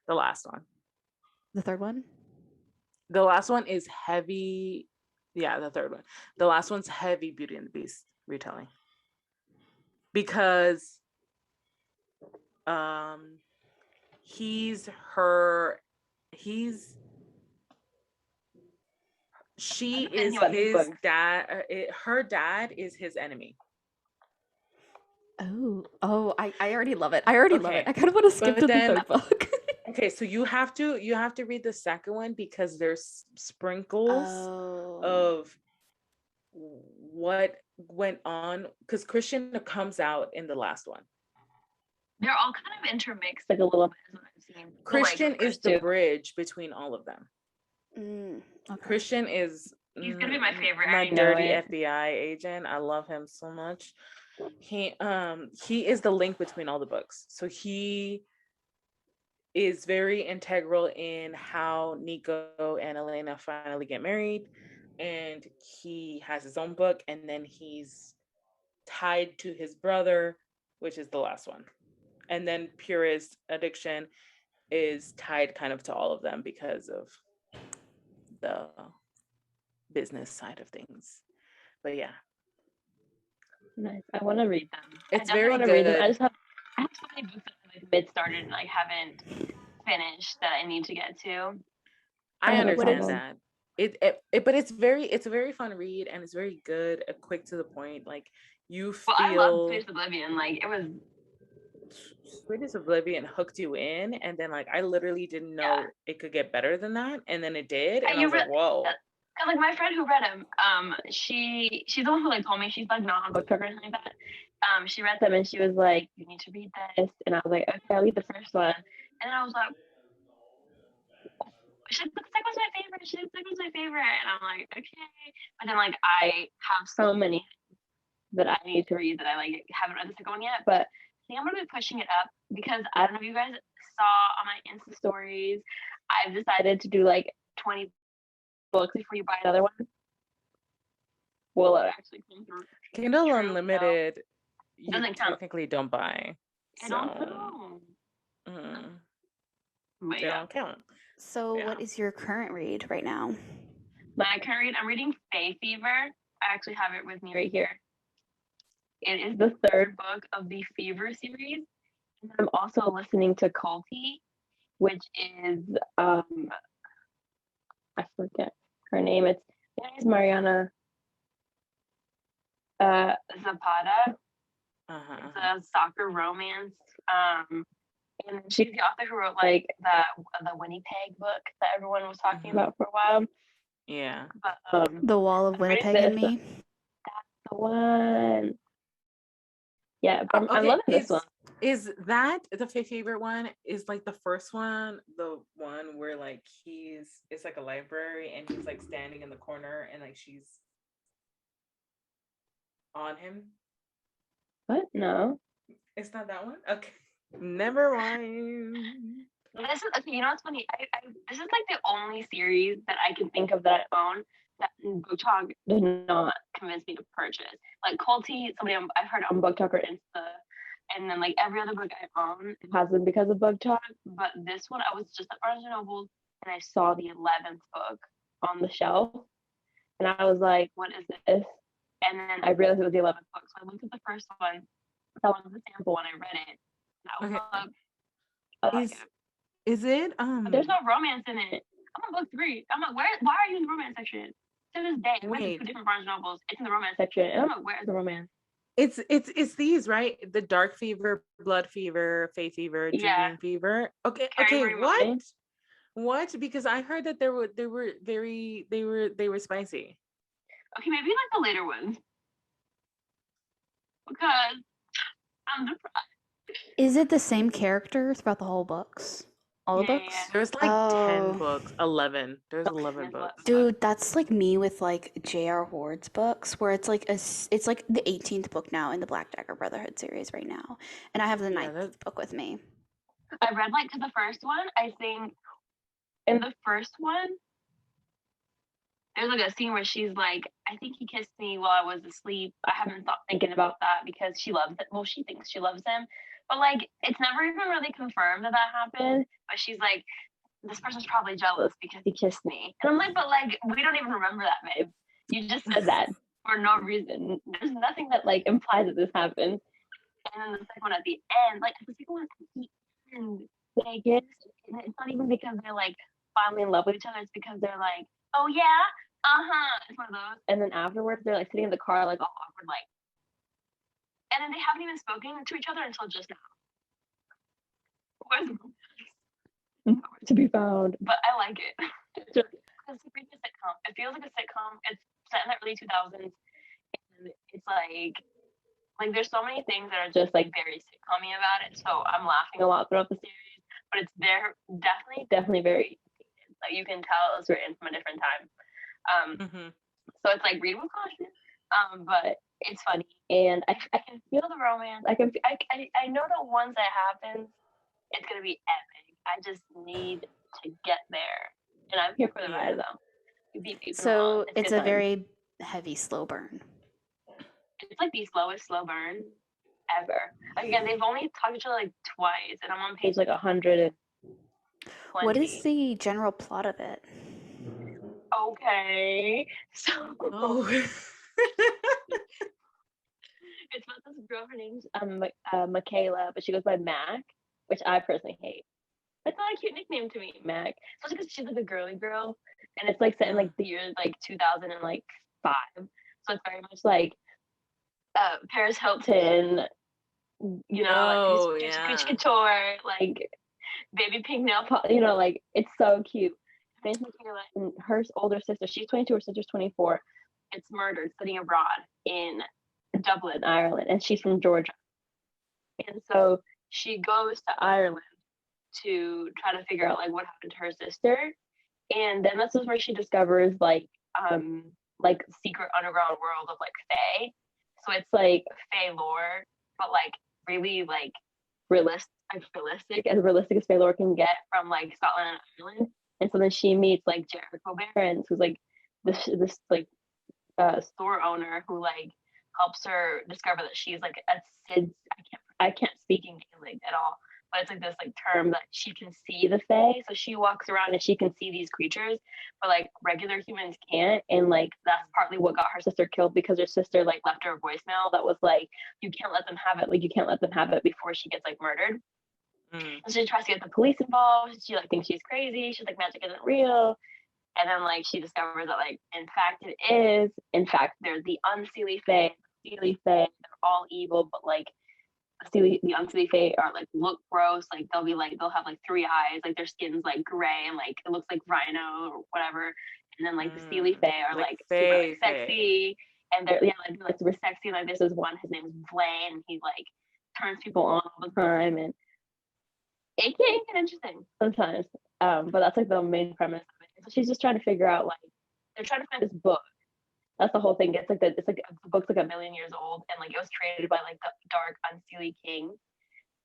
The last one. The third one? The last one is heavy. Yeah, the third one. The last one's heavy Beauty and the Beast retelling. Because she is his dad. Her dad is his enemy. Oh, I already love it. I already love it. Okay. I kind of want to skip But to then- the third book. Okay, so you have to read the second one because there's sprinkles Oh. of what went on, because Christian comes out in the last one. They're all kind of intermixed, like a little bit. Is what I've seen. But, Christian like, is the bridge between all of them. Okay. Christian is He's gonna be my favorite. I my already know dirty it. FBI agent. I love him so much. He is the link between all the books. So he is very integral in how Nico and Elena finally get married, and he has his own book, and then he's tied to his brother, which is the last one. And then Purist Addiction is tied kind of to all of them because of the business side of things. But yeah, Nice. I want to read them. It's I definitely very wanna read them. good. I have so many books that I like mid started and like haven't finished that I need to get to. I Oh, what understand is- that. But it's a very fun read, and it's very good, quick to the point. Like you Well, I love feel Space Oblivion. Like it was. Sweetest Oblivion hooked you in, and then like I literally didn't know it could get better than that, and then it did, and I you was like, whoa. Cause like my friend who read them, she's the one who like told me, she's like not on book or anything like that. She read them and she was like, you need to read this, and I was like, okay, I'll read the first one, and then I was like, she looks like was my favorite. She looks like was my favorite, and I'm like, okay, but then like I have so many that I need to read that I like haven't read the second one yet, but think I'm gonna be pushing it up because I don't know if you guys saw on my Insta stories. I've decided to do like 20 books before you buy another one. Will it actually come through? Kindle True, Unlimited, you Doesn't count. technically don't buy. I So don't know. But they yeah, don't count. So, Yeah. what is your current read right now? my current I'm reading Fae Fever. I actually have it with me right here. It is the third book of the Fever series. And I'm also listening to Culty, which is I forget her name. It's Mariana Zapata. It's a soccer romance. And she's the author who wrote like the Winnipeg book that everyone was talking about for a while. Yeah. But The Wall of I'm reading Winnipeg and this. Me. The one. Yeah, but I'm loving this one. Is that the favorite one? Is like the first one, the one where like it's like a library and he's like standing in the corner and like she's on him? What? No. It's not that one? Okay. Never mind. This is okay. You know what's funny? I this is like the only series that I can think of that I own that Book Talk did not convince me to purchase. Like Culty, I've heard on Book Talk or Insta, and then like every other book I own has been because of Book Talk. But this one, I was just at Barnes and Noble and I saw the 11th book on the shelf, and I was like, "What is this?" And then I realized it was the 11th book. So I looked at the first one. That was the sample, and I read it. And I was like, I like it. Is it There's no romance in it. I'm on book 3. I'm like, why are you in the romance section? To this day, I went to 2 different Barnes Nobles. It's in the romance section. And I'm like, where's the romance? It's these, right? The Dark Fever, Blood Fever, Fae Fever, Dream Fever. Okay, what? Because I heard that they were spicy. Okay, maybe like the later ones. Because I'm depressed. Is it the same character throughout the whole books? All the books? Yeah. There's like 10 books, 11. There's 11 books. Dude, that's like me with like J.R. Ward's books, where it's like the 18th book now in the Black Dagger Brotherhood series right now, and I have the 9th book with me. I read like to the first one. I think in the first one, there's like a scene where she's like, I think he kissed me while I was asleep. I haven't thought thinking about that because she loves it. Well, she thinks she loves him. But like, it's never even really confirmed that happened. But she's like, this person's probably jealous because he kissed me. And I'm like, but like, we don't even remember that, babe. You just said that for no reason. There's nothing that like implies that this happened. And then the second one at the end, like the second one at the end, they kiss. And it's not even because they're like finally in love with each other. It's because they're like, oh yeah, it's one of those. And then afterwards, they're like sitting in the car, like all awkward, like. And then they haven't even spoken to each other until just now. Where's the romance? To be found, but I like it. It's a sitcom. It feels like a sitcom. It's set in the early 2000s, and it's like there's so many things that are just like very sitcom-y about it. So I'm laughing a lot throughout the series, but it's definitely very. Like you can tell it's written from a different time. So it's like read with caution. But it's funny, and I can feel the romance. I know that once that happens, it's gonna be epic. I just need to get there, and I'm here for the ride though. So it's a very heavy slow burn. It's like the slowest slow burn ever. Again, they've only talked to each other like twice, and I'm on page like 120. What is the general plot of it? Okay, so it's about this girl. Her name's Michaela, but she goes by Mac, which I personally hate. It's not a cute nickname to me, Mac. Especially because she's like a girly girl, and it's like set in like the year like 2005. So it's very much like Paris Hilton, like Gucci Couture, like baby pink nail polish. Like it's so cute. Her name's Michaela, and her older sister, she's 22, her sister's 24. It's murdered studying abroad in Dublin, Ireland, and she's from Georgia. And so she goes to Ireland to try to figure out like what happened to her sister, and then this is where she discovers like secret underground world of like Fae. So it's like Fae lore, but like really like realistic as Faye Lore can get from like Scotland and Ireland. And so then she meets like Jericho Barons, who's like this like store owner who like helps her discover that she's like a Sid. I can't speak in Gaelic at all, but it's like this like term that she can see the Fae. So she walks around and she can see these creatures, but like regular humans can't. And like that's partly what got her sister killed, because her sister like left her a voicemail that was like, you can't let them have it. Like you can't let them have it before she gets like murdered. And so she tries to get the police involved. She like thinks she's crazy. She's like, magic isn't real. And then like she discovers that like in fact it is. In fact, there's the unseelie Fae, Seelie Fae. They're all evil, but like the unseelie Fae are like look gross. Like they'll have like 3 eyes. Like their skin's like gray and like it looks like rhino or whatever. And then like the Seelie Fae are like super like, sexy. And they're like super sexy. And like this is one. His name is Blaine. And he like turns people on all the time. And it can get interesting sometimes. But that's like the main premise of it. So she's just trying to figure out like they're trying to find this book. That's the whole thing. It's like the book's like 1 million years old, and like it was created by like the dark unseelie king,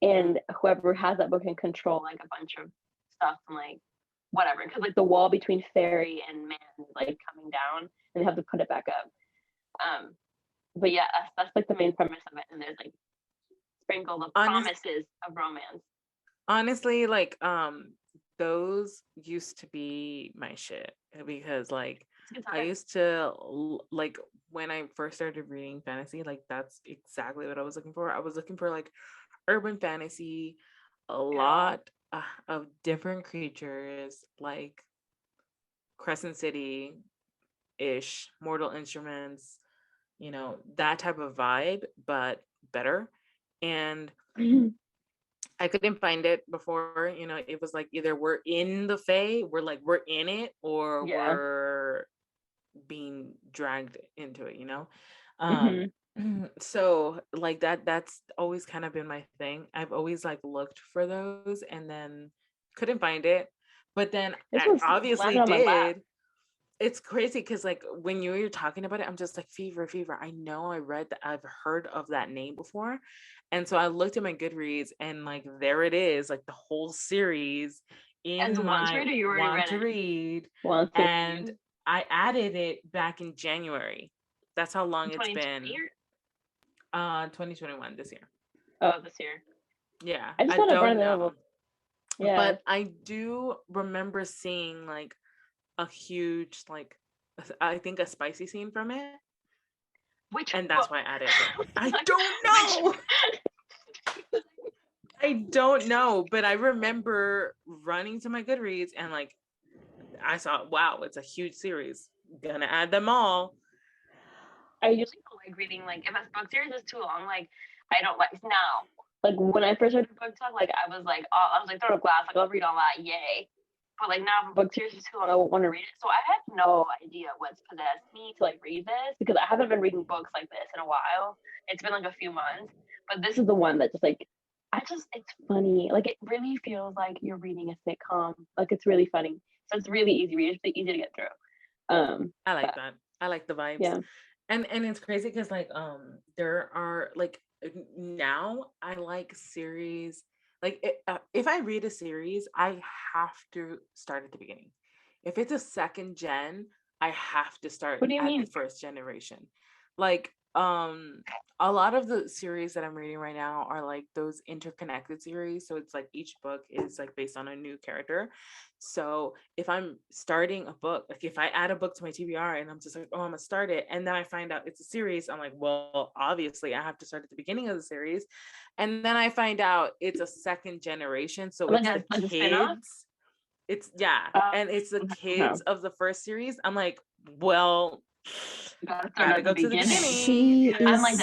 and whoever has that book can control like a bunch of stuff and like whatever. Because like the wall between fairy and man is like coming down, and they have to put it back up. But yeah, that's like the main premise of it, and there's like sprinkled of promises of romance. Honestly, like those used to be my shit, because like I used to like when I first started reading fantasy, like that's exactly what I was looking for. I was looking for like urban fantasy, a lot of different creatures, like Crescent City ish, Mortal Instruments, you know, that type of vibe, but better. And I couldn't find it before, you know. It was like either we're in the Fae, we're in it, or we're being dragged into it, you know. So like that's always kind of been my thing. I've always like looked for those and then couldn't find it, but then I obviously did. It's crazy because like when you were talking about it, I'm just like fever. I know I read that, I've heard of that name before. And so I looked at my Goodreads and like there it is, like the whole series in my want to read. And I added it back in January. That's how long it's been. 2021, this year. Oh, this year. Yeah. I just don't know. Yeah. But I do remember seeing like a huge, like, I think a spicy scene from it. And that's why I added it. I don't know. I don't know, but I remember running to my Goodreads and like I saw, wow, it's a huge series. Gonna add them all. I usually don't like reading, like if a book series is too long, like I don't like now. Like when I first started book talk, like I was like throw a glass, like I'll read all that, yay. But like now, if a book series is too long, I won't want to read it. So I have no idea what's possessed me to like read this, because I haven't been reading books like this in a while. It's been like a few months, but this is the one that just like it's funny. Like it really feels like you're reading a sitcom. Like it's really funny. So it's really easy to read. It's easy to get through. I like that. I like the vibes. Yeah. And it's crazy because like there are like now I like series. Like if I read a series, I have to start at the beginning. If it's a second gen, I have to start at the first generation. Like a lot of the series that I'm reading right now are like those interconnected series. So it's like each book is like based on a new character. So if I'm starting a book, like if I add a book to my TBR and I'm just like, oh, I'm gonna start it, and then I find out it's a series, I'm like, well, obviously I have to start at the beginning of the series. And then I find out it's a second generation. So it's the kids. It's and it's the kids of the first series. I'm like, well, gotta go to the beginning. I'm like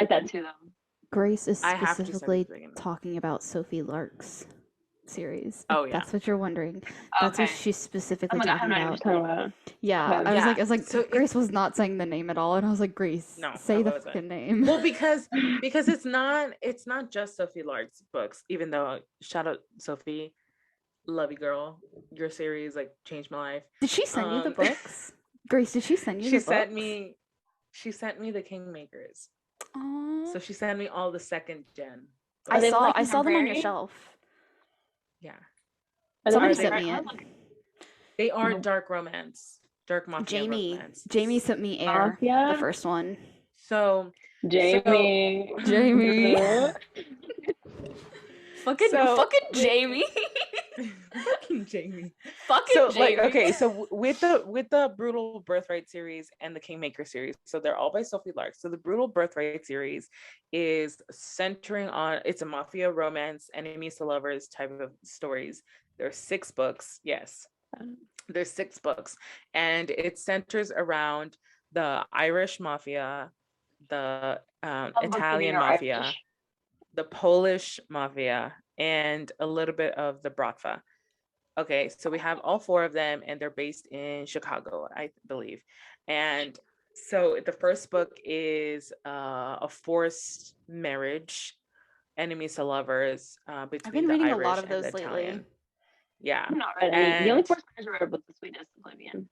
that too though. Grace is specifically talking about Sophie Lark's series. Oh yeah, that's what you're wondering. That's what she's specifically talking about. Yeah, I was like, so Grace was not saying the name at all, and I was like, Grace, say the fucking name. Well, because it's not just Sophie Lark's books. Even though, shout out Sophie, love you girl, your series like changed my life. Did she send you the books? Grace, did she send you the books? She sent me the Kingmakers. So she sent me all the second gen. Are they, like, I saw them on your contemporary? shelf. Yeah. Are Somebody they sent like me it. They are Mhm. dark romance. Dark mafia romance. Jamie sent me Air, the Mafia? first one. So Jamie. Jamie. fucking So, with- Jamie. fucking Jamie. fucking So Jamie. like okay, so with the Brutal Birthright series and the Kingmaker series, so they're all by Sophie Lark. So the Brutal Birthright series is centering on, it's a mafia romance, enemies to lovers type of stories. There's 6 books. Yes. There's 6 books, and it centers around the Irish mafia, the Italian mafia, the Polish mafia, and a little bit of the Bratva. Okay, so we have all 4 of them, and they're based in Chicago, I believe. And so the first book is a forced marriage, enemies to lovers, I've between been the reading Irish a lot of and those the lately. Italian. Yeah, I'm not ready. The only and forced marriage I read was The Sweetest Oblivion.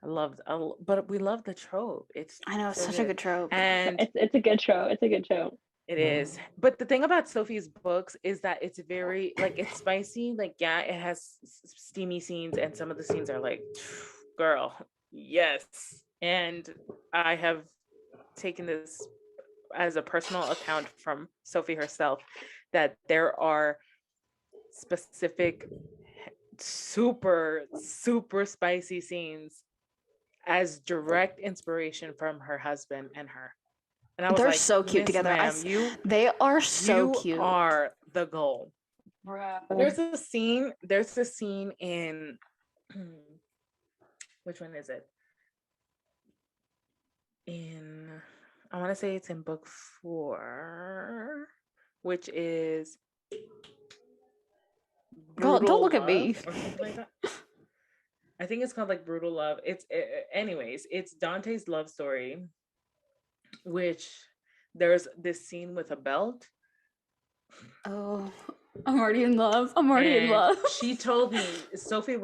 but we love the trope. It's I know, it's so such a good trope. And It's a good show. It's a good show. it is. But the thing about Sophie's books is that it's very, like, it's spicy. Like, yeah, it has steamy scenes, and some of the scenes are like, girl, yes. And I have taken this as a personal account from Sophie herself, that there are specific super, super spicy scenes as direct inspiration from her husband and her. And I was They're like, so cute "Miss together. Ma'am, They are so you cute. are the goal." Bro. There's a scene in which one is it? I want to say it's in book 4, which is Girl, don't Brutal look at me. Love or something like that. I think it's called like Brutal Love. Anyways, it's Dante's love story, which there's this scene with a belt. Oh, I'm already in love. I'm already in And love. she told me, Sophie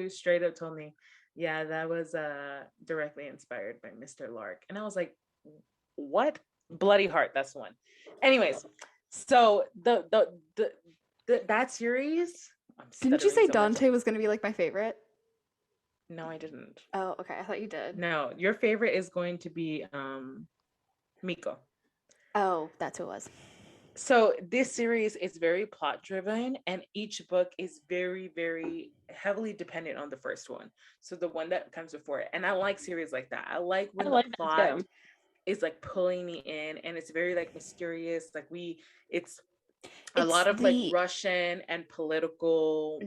straight up told me, yeah, that was directly inspired by Mr. Lark. And I was like, what? Bloody Heart, that's the one. Anyways, so that series, Didn't you say stuttering so much. Dante was going to be like my favorite? No, I didn't. Oh, okay. I thought you did. No, your favorite is going to be Miko. Oh, that's who it was. So this series is very plot driven, and each book is very, very heavily dependent on the first one. So the one that comes before it. And I like series like that. I like when the plot is like pulling me in, and it's very like mysterious. Like it's a lot of like Russian and political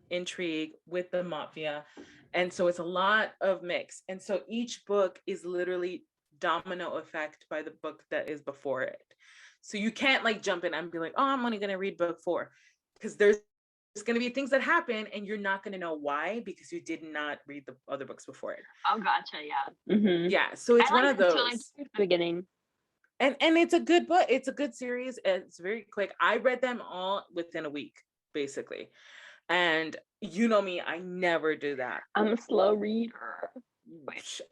intrigue with the mafia. And so it's a lot of mix. And so each book is literally domino effect by the book that is before it. So you can't like jump in and be like, oh, I'm only going to read book 4, because there's going to be things that happen and you're not going to know why, because you did not read the other books before it. Oh, gotcha. Yeah. Mm-hmm. Yeah. So it's one of those. Beginning. And it's a good book. It's a good series. It's very quick. I read them all within a week, basically. And you know me, I never do that. I'm a slow reader.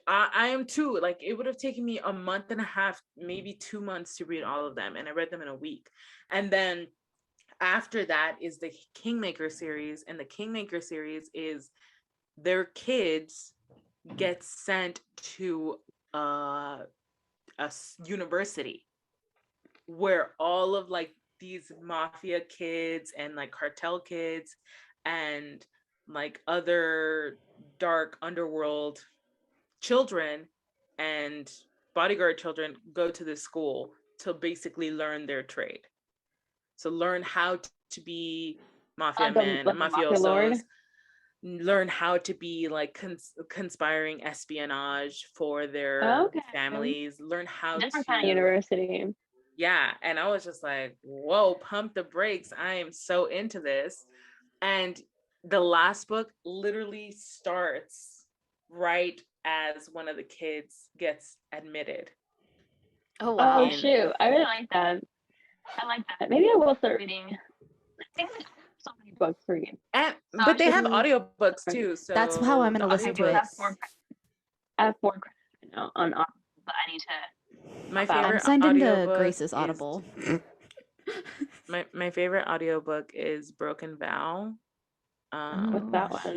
I am too. Like, it would have taken me a month and a half, maybe 2 months to read all of them, and I read them in a week. And then after that is the Kingmaker series, and the Kingmaker series is their kids get sent to a university where all of like these mafia kids and like cartel kids and like other dark underworld children and bodyguard children go to this school to basically learn their trade. So learn how to be mafia men, mafiosos, learn how to be like conspiring espionage for their families, learn how different kind of university. Yeah. And I was just like, whoa, pump the brakes. I am so into this. And the last book literally starts right as one of the kids gets admitted. Oh, wow. Oh, shoot. I really like that. I like that. Maybe I will start reading. I think there's so many books to read. But they have audiobooks too. So that's how I'm going to listen to it. I have 4 credits on Audible, but I need to My Wow. I'm favorite signed into audiobook Grace's is Audible. my favorite audiobook is Broken Vow. What's that one?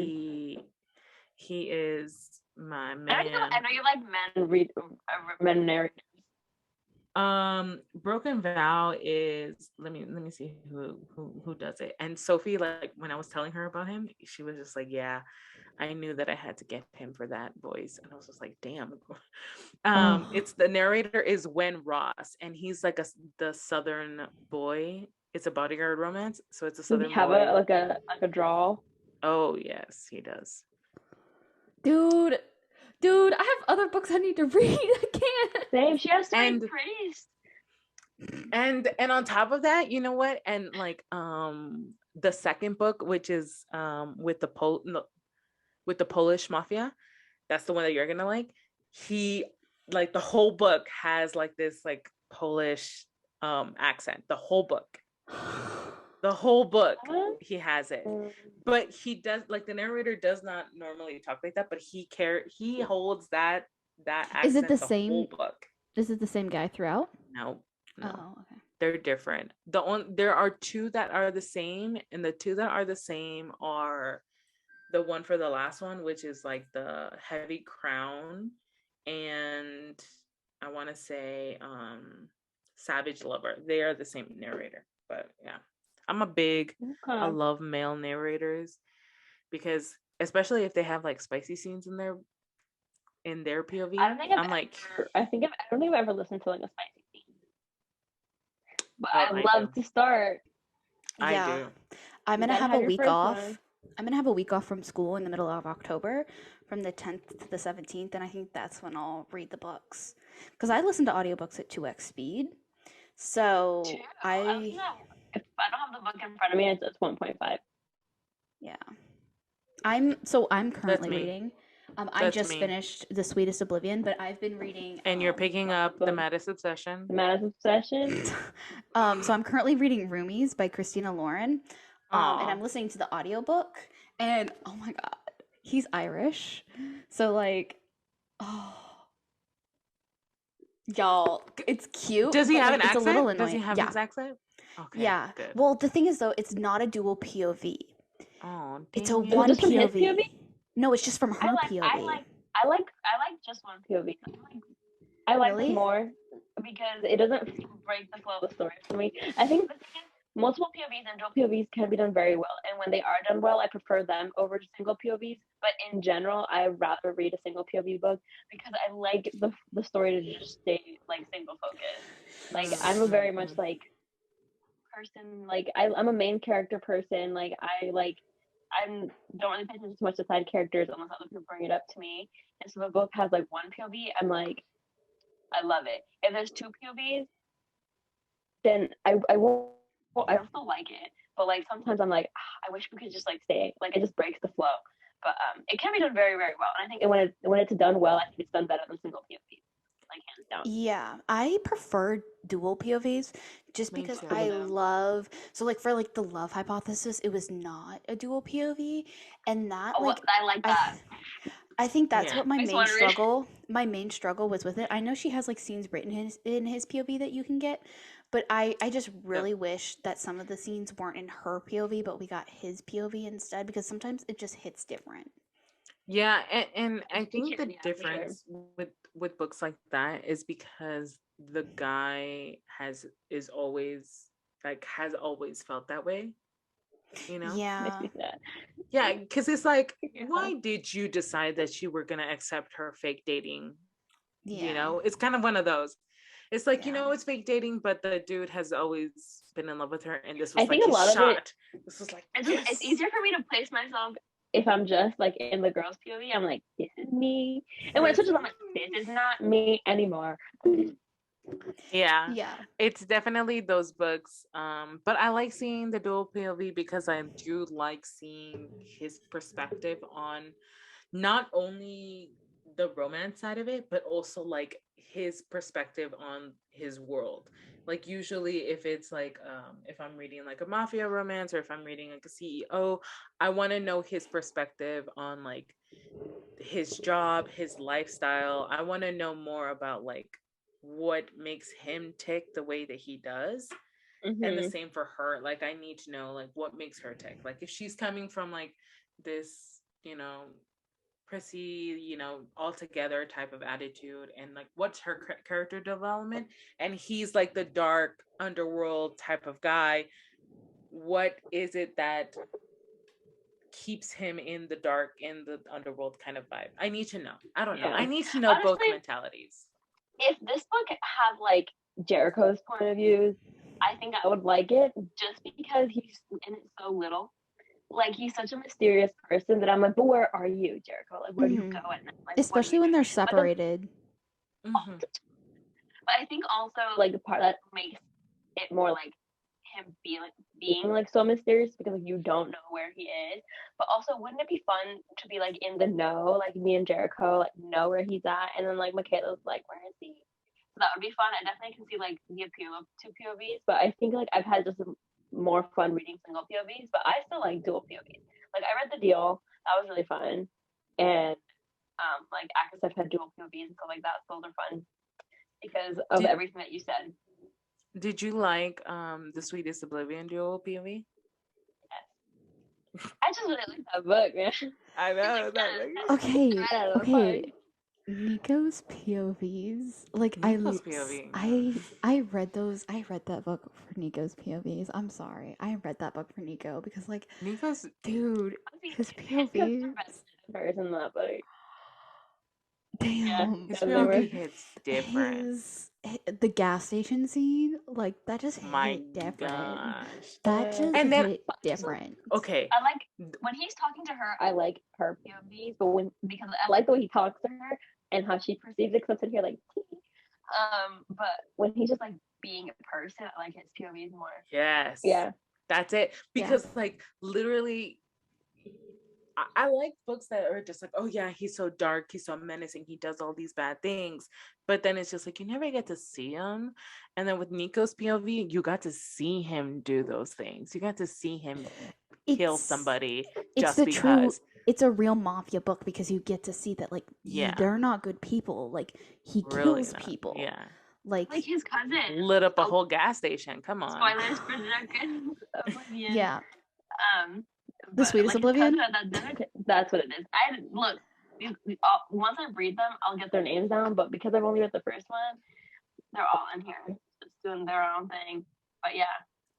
He is my I man. know you like men narrators. Broken Vow is, let me see who does it. And Sophie, like when I was telling her about him, she was just like, yeah, I knew that I had to get him for that voice. And I was just like, damn. Oh. It's the narrator is Wen Ross, and he's like the Southern boy. It's a bodyguard romance, so it's a Does he Southern have boy. a draw? Oh yes, he does. Dude, I have other books I need to read. I can't. Same. She has so many And praise. and on top of that, you know what? And like the second book, which is with the Polish mafia, that's the one that you're gonna like. He, like, the whole book has like this like Polish accent. The whole book Huh? he has it, Mm. but he does, like, the narrator does not normally talk like that, but he holds that accent. Is it the whole same? book. Is it the same guy throughout? No. Oh, okay. They're different. There are two that are the same, and the two that are the same are the one for the last one, which is like the Heavy Crown, and I want to say Savage Lover. They are the same narrator. But yeah, I Okay. love male narrators, because especially if they have like spicy scenes in their POV. I don't think I've ever listened to like a spicy scene, but Oh, I'd I love do. to start. I Yeah. do. I'm You gonna gotta have a have your week first off. one. I'm gonna have a week off from school in the middle of October, from the 10th to the 17th, and I think that's when I'll read the books. Because I listen to audiobooks at 2x speed. So Two. I If I don't have the book in front of me, it's 1.5. yeah. I'm currently me. reading. I That's just me. finished The Sweetest Oblivion, but I've been reading And you're picking up The awesome. Maddest Obsession. The Maddest Obsession. so I'm currently reading Roomies by Christina Lauren. And Aw. I'm listening to the audiobook, and oh my god, he's Irish. So like, oh, y'all, it's cute. Does he but, have like, an it's a little accent? Does annoying. he have Yeah, his accent? Okay. yeah. Good. Well, the thing is though, it's not a dual POV. Oh, It's a dang it. one just from his POV. POV? No, it's just from her POV. I like just one POV. I like Really? more because it doesn't break the flow of the story for me. I think the thing is, multiple POVs and dual POVs can be done very well, and when they are done well, I prefer them over single POVs. But in general, I rather read a single POV book because I like the story to just stay like single focus. Like I'm a very much like person. Like I'm a main character person. Like I don't really pay attention to much to side characters unless other people bring it up to me. And so if a book has like one POV, I'm like, I love it. If there's two POVs, then I won't. I still like it, but like sometimes I'm like, I wish we could just like stay. Like it just breaks the flow. But it can be done very very well, and I think when it's done well, I think it's done better than single POV. Like hands down. Yeah, I prefer dual POVs just Me because too. I love, so like for like the Love Hypothesis, it was not a dual POV, and that Oh, like I like that. I think that's Yeah. what my I just main wanna read. struggle was with it. I know she has like scenes written in his POV that you can get, but I just really wish that some of the scenes weren't in her POV, but we got his POV instead, because sometimes it just hits different. Yeah, and I think the Yeah, for sure. difference with books like that is because the guy has always felt that way, you know? Yeah. Makes me sad. Yeah, because it's like, Yeah. why did you decide that you were gonna accept her fake dating? Yeah. You know, it's kind of one of those. It's like, Yeah. it's fake dating, but the dude has always been in love with her, and this I was like think a his lot of it- shot. This was like, It's yes. easier for me to place myself if I'm just like in the girl's POV. I'm like, this is me, and when it switches, I'm like, this is not me anymore. Yeah. Yeah. It's definitely those books. But I like seeing the dual POV because I do like seeing his perspective on not only the romance side of it, but also like his perspective on his world. Like usually if it's like if I'm reading like a mafia romance, or if I'm reading like a CEO, I want to know his perspective on like his job, his lifestyle. I want to know more about like what makes him tick the way that he does. And the same for her. Like, I need to know, like, what makes her tick. Like, if she's coming from, like, this, you know, prissy, you know, all together type of attitude, and, like, what's her character development, and he's, like, the dark underworld type of guy, what is it that keeps him in the dark, in the underworld kind of vibe? I need to know. I don't know. I need to know Honestly, both mentalities. If this book had like Jericho's point of views, I think I would like it just because he's in it so little. Like, he's such a mysterious person that I'm like, but where are you, Jericho? Like, where do you go at night? Like, Especially when they're separated. Mhm. But I think also like the part that makes it more like him being like so mysterious because like you don't know where he is. But also, wouldn't it be fun to be like in the know, like me and Jericho like know where he's at, and then like Michaela's like, where is he? So that would be fun. I definitely can see like the appeal of two POVs, but I think like I've had just more fun reading single POVs, but I still like dual POVs. Like, I read The Deal, that was really fun, and like Akis, I've had dual POVs and stuff like that, so those are fun because of everything that you said. Did you like The Sweetest Oblivion dual POV? I just really like that book, man. I know that book. Okay. Nico's POVs, like Nico's POV. I read those. I read that book for Nico's POVs. I'm sorry, I read that book for Nico because, like, Nico's dude, his POVs. In that book. Damn, his POV hits different. The gas station scene, like, that just hit different. Gosh. That just and then, hit different. Okay. I like when he's talking to her. I like her POVs, but because I like the way he talks to her and how she perceives it. Because I'm sitting here like, but when he's just like being a person, I like his POVs more. Yes. Yeah. That's it. Because like literally, I like books that are just like, oh yeah, he's so dark, he's so menacing, he does all these bad things, but then it's just like you never get to see him. And then with Nico's POV, you got to see him do those things. You got to see him kill somebody just because. It's a real mafia book because you get to see that, like, they're not good people. Like, he kills people. Yeah. Like his cousin lit up a whole gas station. Come on. Spoilers for Oblivion. Yeah. The Sweetest Oblivion? That's what it is. Look, once I read them, I'll get their names down, but because I've only read the first one, they're all in here just doing their own thing. But yeah,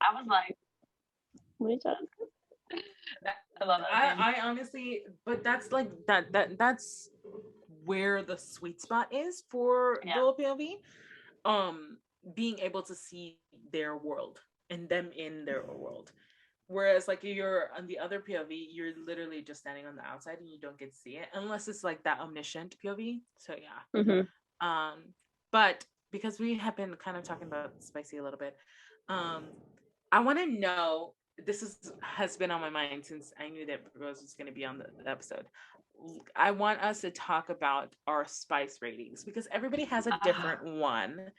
I was like, I love that. I honestly, but that's like that's where the sweet spot is for dual POV. Being able to see their world and them in their world. Whereas like you're on the other POV, you're literally just standing on the outside and you don't get to see it unless it's like that omniscient POV. So yeah. But because we have been kind of talking about spicy a little bit, I want to know, has been on my mind since I knew that Rose was going to be on the episode. I want us to talk about our spice ratings because everybody has a different one.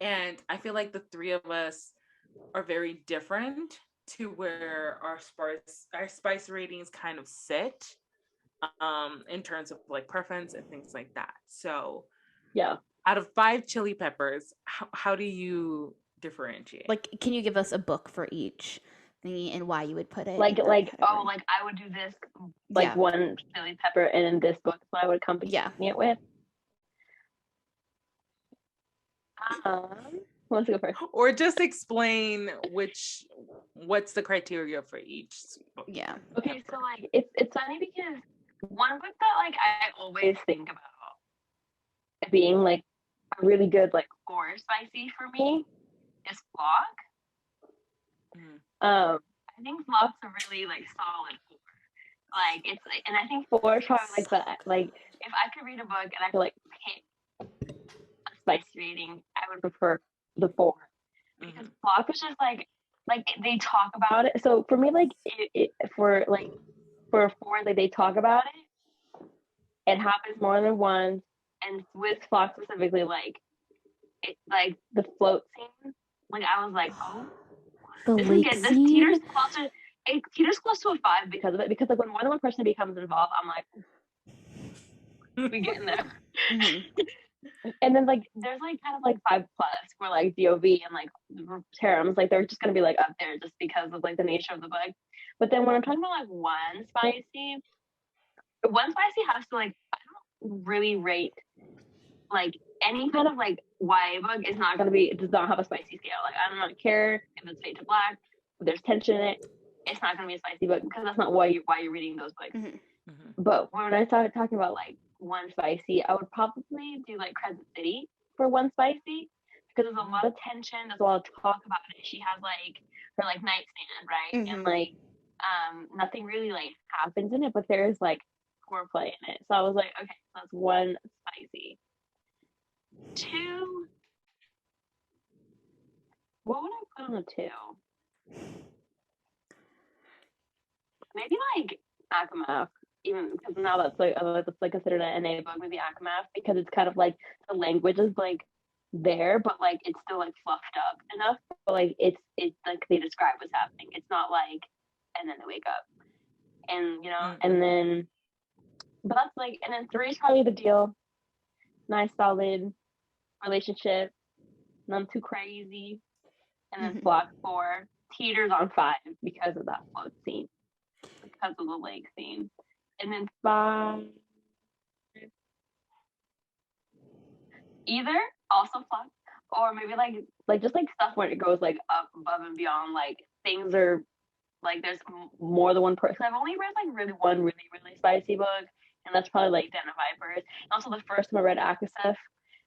And I feel like the three of us are very different to where our spice ratings kind of sit in terms of like preference and things like that. So yeah, out of 5 chili peppers, how do you differentiate? Like, can you give us a book for each thingy and why you would put it like I would do this like one chili pepper and in this book what I would accompany it with. Let's go first. Or just explain what's the criteria for each book. Yeah. Okay, so like it's funny because one book that like I always think about being like a really good like 4 spicy for me is Flock. I think Flock's a really like solid 4. Like it's like, and I think 4 is probably like that. Like if I could read a book and I could like pick a spice rating, I would prefer the 4 because Flock was just like they talk about it. So for me, like for a 4, like they talk about it. It happens more than once, and with Flock specifically, like it like the float scene. Like I was like, oh, this is good. This teeters closer. It teeters close to a 5 because of it. Because like when more than one person becomes involved, I'm like, we getting there. And then like there's like kind of like 5+ where like DOV and like Harem's like they're just gonna be like up there just because of like the nature of the book. But then when I'm talking about like one spicy has to like I don't really rate like any kind of like YA book is not gonna be it does not have a spicy scale. Like I do not care if it's fade to black, if there's tension in it, it's not gonna be a spicy book because that's not why you're reading those books. But when I started talking about like one spicy, I would probably do like Crescent City for one spicy because there's a lot of tension, there's a lot of talk about it. She has like her like nightstand, right? And like nothing really like happens in it, but there's like foreplay in it. So I was like, okay, so that's one spicy. 2, what would I put on a 2? Maybe like Akamath, even because now that's like considered an NA book, maybe Akamath, because it's kind of like the language is like there, but like it's still like fluffed up enough. But like it's like they describe what's happening. It's not like and then they wake up. And and then but that's like and then 3 is probably the deal. Nice solid relationship, none too crazy. And then Flock 4 teeters on 5 because of that float scene. Because of the lake scene. And then 5 either also Flock or maybe like just like stuff where it goes like up above and beyond, like things are like there's more than one person. I've only read like one really spicy book, and that's probably like Den of Vipers. And also the first time I read Akasef,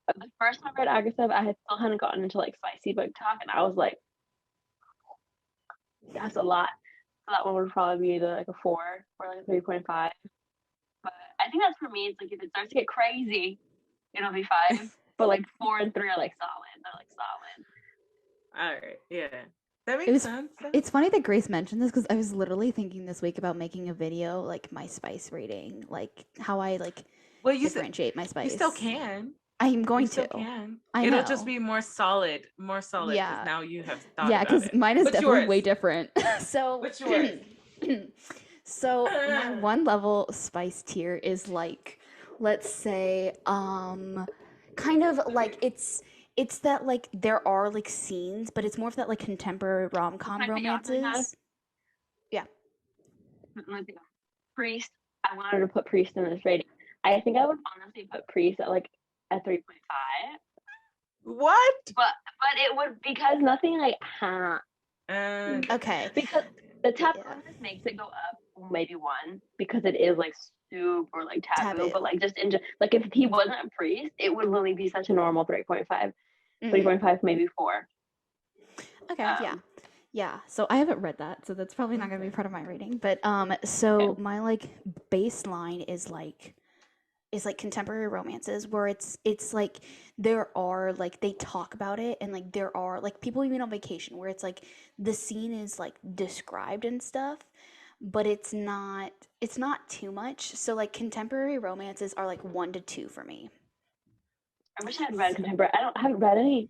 I still hadn't gotten into like spicy book talk, and I was like, that's a lot. So that one would probably be either like a 4 or like a 3.5. But I think that's for me. It's like if it starts to get crazy, it'll be 5. But like 4 and 3 are like solid. They're like solid. All right, yeah, that makes sense. It's funny that Grace mentioned this because I was literally thinking this week about making a video like my spice rating, like how I like differentiate my spice. You still can. I'm going you still to. Can. It'll just be more solid. Yeah. Now you have thought yeah, because mine is What's definitely yours? way different. So what's yours? So my one level spice tier is like, let's say, kind of like it's that like there are like scenes, but it's more of that like contemporary rom-com romances. Yeah. Priest. I wanted to put Priest in this rating. I think I would honestly put Priest at like a 3.5. What? But it would because nothing like okay. Because the taboo makes it go up maybe 1 because it is like super like taboo. But like just like if he wasn't a priest, it would really be such a normal 3.5. 3.5, maybe 4. Okay, yeah. So I haven't read that, so that's probably not going to be part of my rating. But so my like baseline is like contemporary romances where it's like there are like they talk about it and like there are like people even on vacation where it's like the scene is like described and stuff, but it's not too much. So like contemporary romances are like 1 to 2 for me. I wish I had read contemporary. I haven't read any.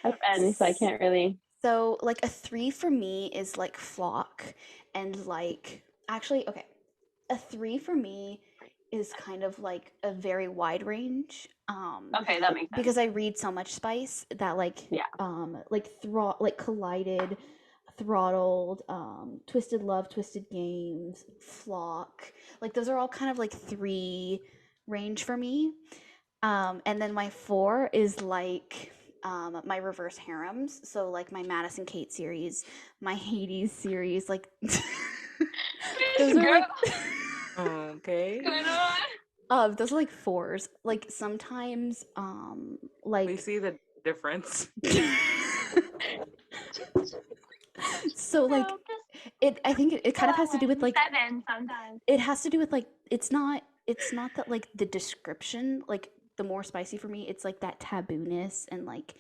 So I can't really. So like a 3 for me is like Flock, and like actually okay, a 3 for me is kind of like a very wide range. Okay, that makes sense. Because I read so much spice that like like Collided, Throttled, Twisted Love, Twisted Games, Flock, like those are all kind of like 3 range for me. And then my 4 is like my reverse harems, so like my Madison Kate series, my Hades series, like those are like okay. Those are like 4s. Like sometimes like we see the difference. So like I think it kind of has to do with like 7 sometimes. It has to do with like it's not that like the description, like the more spicy for me, it's like that tabooness and like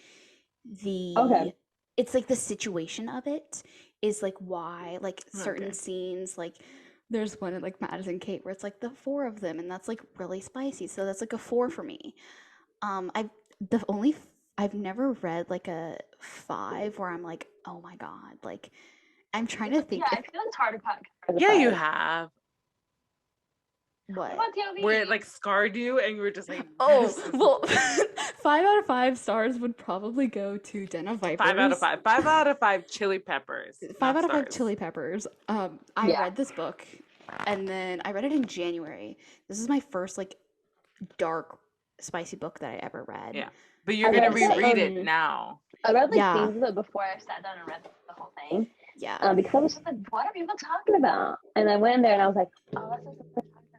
it's like the situation of it is like why like certain scenes, like there's one in like Madison Kate where it's like the 4 of them and that's like really spicy, so that's like a 4 for me. I've never read like a 5 where I'm like, oh my god, like I'm trying to think. Yeah, I feel it's hard to cut. Yeah, you have. What? about TLC? Where it like scarred you and you were just like, Oh, this is well, 5 out of 5 stars would probably go to Den of Vipers. 5 out of 5. 5 out of 5 chili peppers. 5 not out of 5 stars. chili peppers. I Yeah. read this book, and then I read it in January. This is my first like dark, spicy book that I ever read. Yeah. But you're I gonna read the, reread it now. I read like Yeah. scenes of it before I sat down and read the whole thing. Yeah. Because I was just like, what are people talking about? And I went in there and I was like, oh, this is what they're talking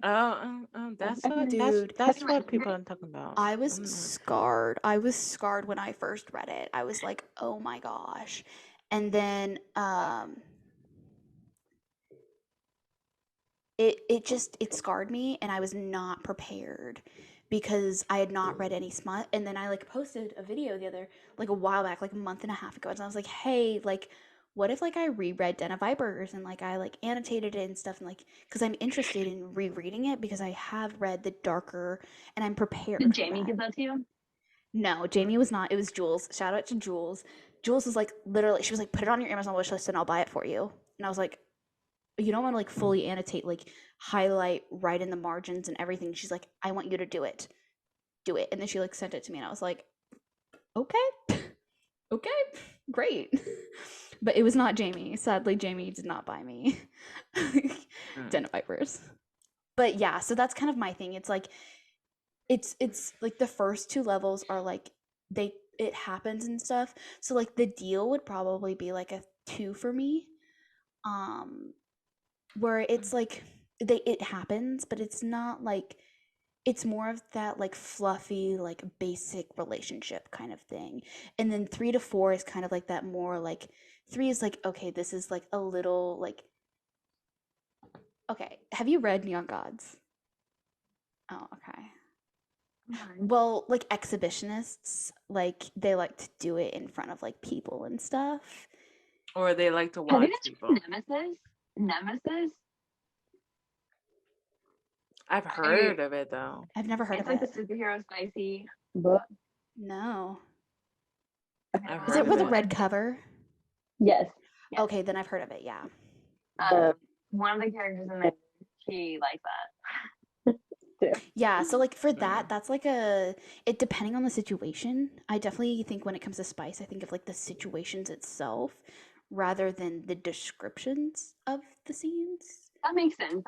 about. Okay. That's Okay. what Dude. that's what people are talking about. I was scarred. I was scarred when I first read it. I was like, oh my gosh. And then it scarred me, and I was not prepared because I had not read any smut. And then I like posted a video a while back, like a month and a half ago, and I was like, hey, like what if like I reread Den of Vipers and like I like annotated it and stuff, and like because I'm interested in rereading it because I have read the darker and I'm prepared. Did for Jamie that. give that to you? No, Jamie was not. It was Jules. Shout out to Jules. Jules was like literally, she was like, put it on your Amazon wish list and I'll buy it for you. And I was like, you don't want to like fully annotate, like highlight, write in the margins and everything. She's like, I want you to do it. Do it. And then she like sent it to me and I was like, okay. Okay, great. But it was not Jamie. Sadly, Jamie did not buy me Den of Vipers. But yeah, so that's kind of my thing. It's like it's like the first 2 levels are like it happens and stuff. So like the deal would probably be like a 2 for me. Where it's like it happens, but it's not like it's more of that like fluffy, like basic relationship kind of thing. And then 3 to 4 is kind of like that more like 3 is like, okay, this is like a little like okay. Have you read Neon Gods? Oh, okay. Well, like exhibitionists, like they like to do it in front of like people and stuff. Or they like to Have watch you people. Nemesis? Nemesis? I've heard of it though. I've never heard It's of like it. the superhero spicy book. No. I've Is heard it with of a it. red cover? Yes. Yeah. Okay, then I've heard of it, yeah. One of the characters in there, she likes that. Too. Yeah, so like for that, that's like it depending on the situation. I definitely think when it comes to spice, I think of like the situations itself rather than the descriptions of the scenes. That makes sense.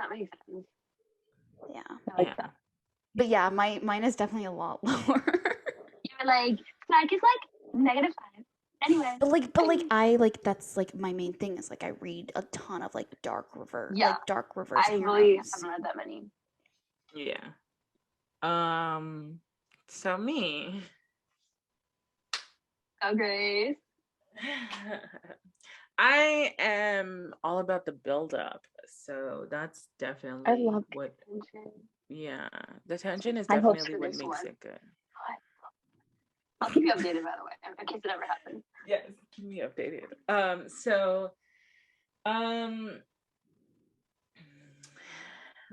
Yeah. I like that. But yeah, mine is definitely a lot lower. You're like, Snack is like -5. Anyway. But like I like that's like my main thing is like I read a ton of like dark reverse I really harems. haven't read that many. Yeah. So me. Oh, Grace. I am all about the build up. So that's definitely I love what tension. yeah. The tension is I hope definitely for what this makes one. it good. I'll keep you updated, by the way, in case it ever happens. Yes, keep me updated. So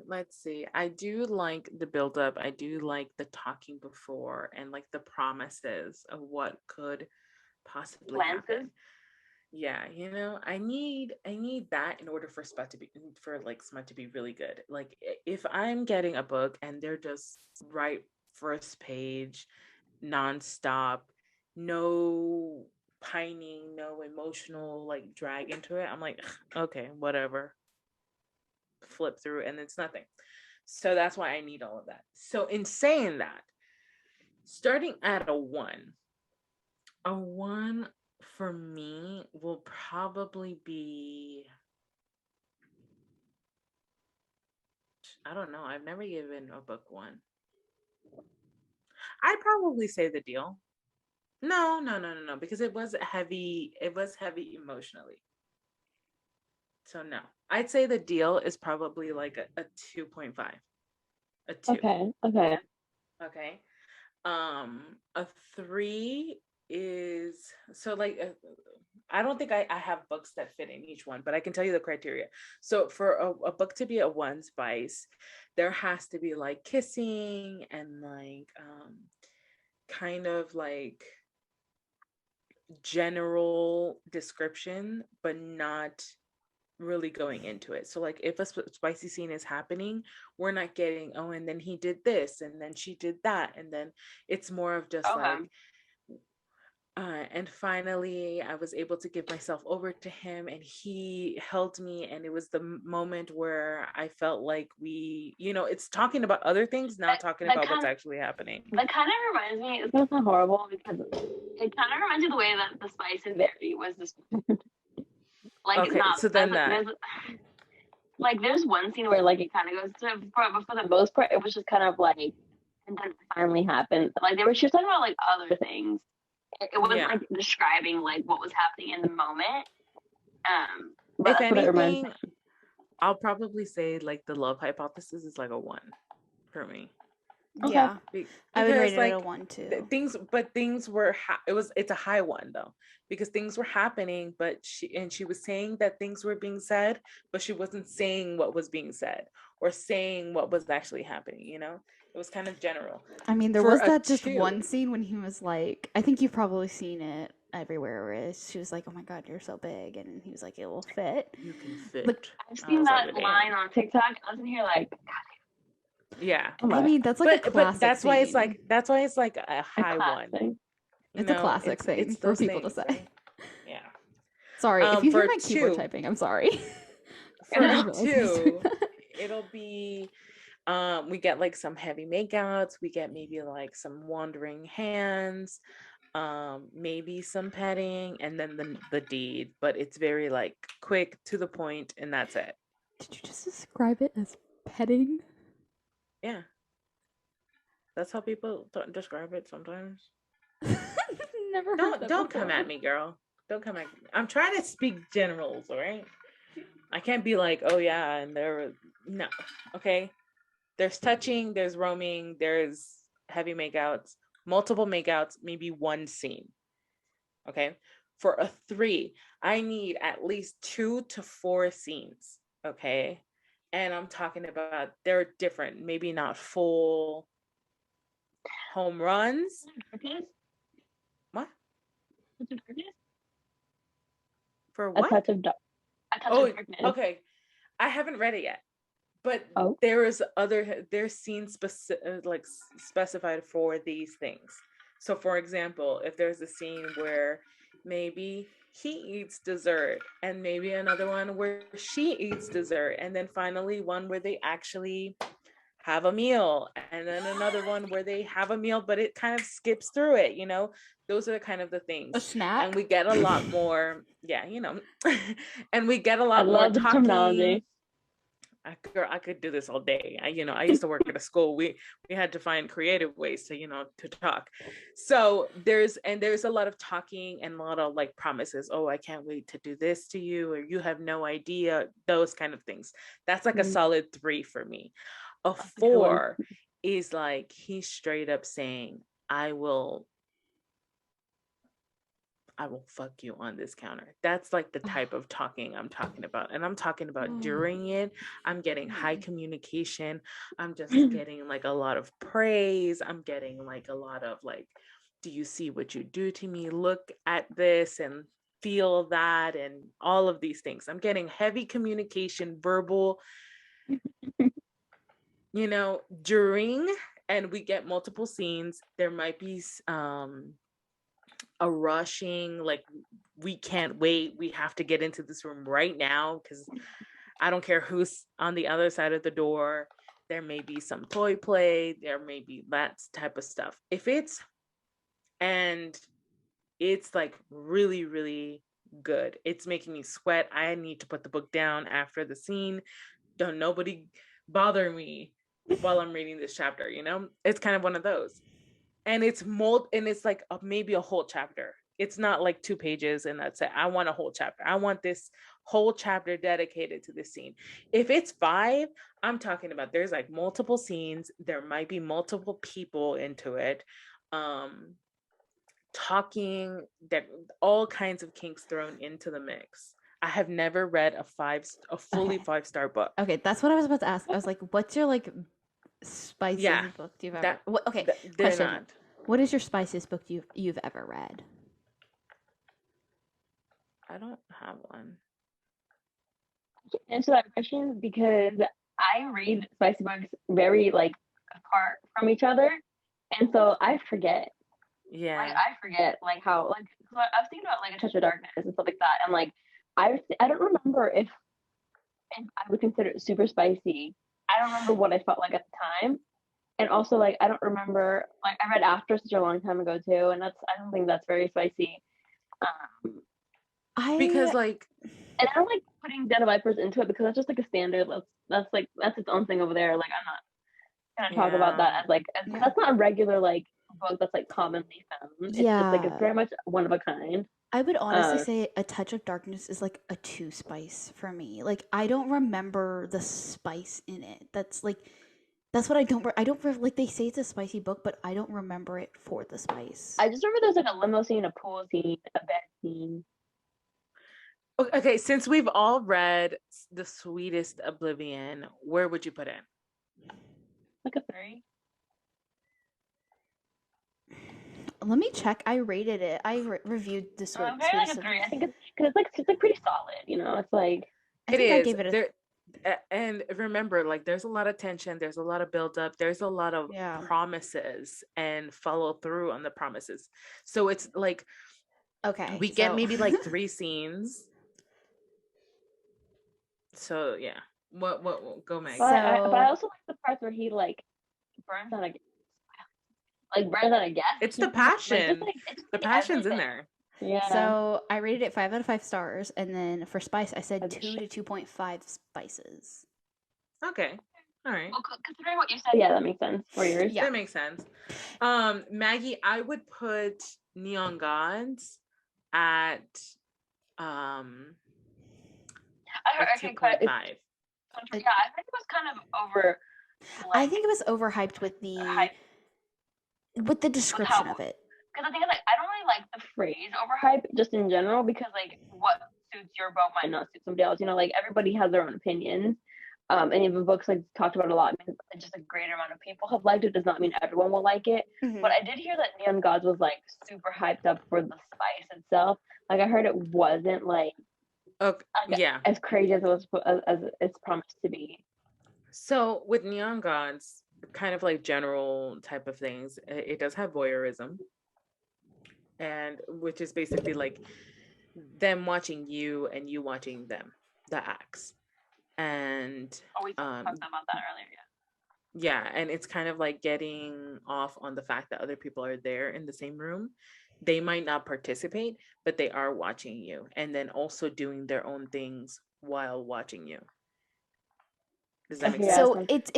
let's see. I do like the build up. I do like the talking before and like the promises of what could possibly happen. Yeah, I need that in order for smut to be really good. Like if I'm getting a book and they're just right first page, nonstop, no pining, no emotional like drag into it, I'm like, okay, whatever. Flip through and it's nothing. So that's why I need all of that. So in saying that, starting at a 1 for me will probably be, I don't know, I've never given a book 1. I'd probably say The Deal. No, because it was heavy emotionally. So no, I'd say The Deal is probably like a 2.5. A 2. Okay. A 3 is so like I don't think I have books that fit in each one, but I can tell you the criteria. So for a book to be a 1 spice, there has to be like kissing and like kind of like general description, but not really going into it. So like if a spicy scene is happening, we're not getting, oh, and then he did this and then she did that, and then it's more of just like and finally I was able to give myself over to him, and he held me, and it was the moment where I felt like we, it's talking about other things, not talking about what's actually happening. That kind of reminds me, it's gonna sound horrible because it kind of reminds me of the way that the Spice and Berry was this like okay, not so then that like there's one scene where like it kind of goes to, but for the most part it was just kind of like, and then it finally happened. Like she was talking about like other things. It wasn't like describing like what was happening in the moment. If anything, I'll probably say like the love hypothesis is like a 1 for me. Okay. Yeah, I would rate it a 1 too. Things were it's a high 1 though, because things were happening, but she was saying that things were being said, but she wasn't saying what was being said or saying what was actually happening. It was kind of general. I mean, there was that just one scene when he was like, I think you've probably seen it everywhere, where she was like, "Oh my God, you're so big," and he was like, "It will fit." You can fit. Like, I've seen that line on TikTok. I was in here like, God. Yeah. I mean, that's like a classic. But that's scene. why it's like a high 1. It's a classic thing for people to say. Right? Yeah. Sorry, if you hear my keyboard typing, I'm sorry. For 2, it'll be we get like some heavy makeouts, we get maybe like some wandering hands, maybe some petting, and then the deed, but it's very like quick to the point, and that's it. Did you just describe it as petting? Yeah, that's how people describe it sometimes. Never don't come at me, girl. Don't come at me. I'm trying to speak generals, all right? I can't be like, oh yeah, and no, okay? There's touching, there's roaming, there's heavy makeouts, multiple makeouts, maybe 1 scene. Okay? For a 3, I need at least 2 to 4 scenes. Okay? And I'm talking about they're different, maybe not full home runs. What? For what? A touch of darkness. Okay. I haven't read it yet. But there's scenes specified for these things. So for example, if there's a scene where maybe he eats dessert, and maybe another one where she eats dessert, and then finally one where they actually have a meal, and then another one where they have a meal but it kind of skips through it, those are kind of the things. A snack. And we get a lot more and we get a lot more talking. Terminology. I could do this all day. I used to work at a school. We had to find creative ways to talk. So there's a lot of talking and a lot of like promises. Oh, I can't wait to do this to you, or you have no idea. Those kind of things. That's like a solid 3 for me. A 4 is like he's straight up saying, I will fuck you on this counter. That's like the type of talking I'm talking about. And I'm talking about during it, I'm getting high communication. I'm just getting like a lot of praise. I'm getting like a lot of like, do you see what you do to me? Look at this and feel that, and all of these things. I'm getting heavy communication, verbal, during, and we get multiple scenes. There might be a rushing, like we can't wait, we have to get into this room right now because I don't care who's on the other side of the door. There may be some toy play, there may be that type of stuff. If it's like really, really good, it's making me sweat, I need to put the book down after the scene. Don't nobody bother me while I'm reading this chapter, it's kind of one of those. And it's like maybe a whole chapter. It's not like 2 pages and that's it. I want a whole chapter. I want this whole chapter dedicated to this scene. If it's 5, I'm talking about there's like multiple scenes. There might be multiple people into it. Talking, that all kinds of kinks thrown into the mix. I have never read a fully 5-star book. Okay, that's what I was about to ask. I was like, what's your like spiciest book you've ever question. Not. What is your spiciest book you've ever read? I don't have one. can't answer that question because I read spicy books very like apart from each other, and so I forget. Yeah. Like I forget like how like so I was thinking about like A Touch of Darkness and stuff like that, and like I don't remember if I would consider it super spicy. I don't remember what I felt like at the time, and also like I don't remember like I read After such a long time ago too, and I don't think that's very spicy. Um, Because like and I don't like putting Dead of Vipers into it because that's just like a standard. That's its own thing over there. Like I'm not gonna talk about that as like that's not a regular like book that's like commonly found. It's just like it's very much one of a kind. I would honestly say A Touch of Darkness is like a 2 spice for me. Like I don't remember the spice in it. That's what I don't like. They say it's a spicy book, but I don't remember it for the spice. I just remember there's like a limo scene, a pool scene, a bed scene. Okay, since we've all read The Sweetest Oblivion, where would you put it? Like a 3. Let me check. I rated it. I reviewed the I'm very like a 3. I think it's because it's like pretty solid. You know, it's like I gave it there, and remember, like there's a lot of tension, there's a lot of buildup, there's a lot of promises and follow through on the promises. So it's like we get maybe like 3 scenes. So yeah, what go Maggie? But I also like the parts where he like burns out a gas. It's the passion. It's the passion's in there. Yeah. So I rated it 5 out of 5 stars, and then for spice, I said 2 to 2.5 spices. Okay. All right. Well, considering what you said, yeah, that makes sense for yours. Yeah, that makes sense. Maggie, I would put Neon Gods at okay, 2.5. Yeah, I think it was kind of over. I think it was overhyped with the description of it. Because the thing is, like, I don't really like the phrase overhype just in general because, like, what suits your boat might not suit somebody else. You know, like, everybody has their own opinions. And even books, like, talked about a lot, means just a greater amount of people have liked it. Does not mean everyone will like it. Mm-hmm. But I did hear that Neon Gods was, like, super hyped up for the spice itself. Like, I heard it wasn't, like, as crazy as it was as it's promised to be. So, with Neon Gods, kind of like general type of things, it does have voyeurism. And which is basically like them watching you and you watching them, the acts. And we talked about that earlier, yeah, and it's kind of like getting off on the fact that other people are there in the same room. They might not participate, but they are watching you, and then also doing their own things while watching you. Does that make sense? So it's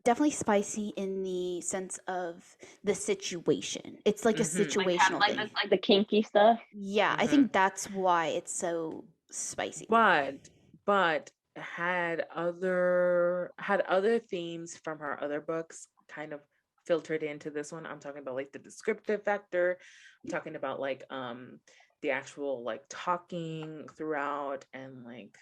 definitely spicy in the sense of the situation. It's like a situational thing. Like the kinky stuff. Yeah, I think that's why it's so spicy. But had other themes from her other books kind of filtered into this one. I'm talking about like the descriptive factor. I'm talking about like the actual like talking throughout and like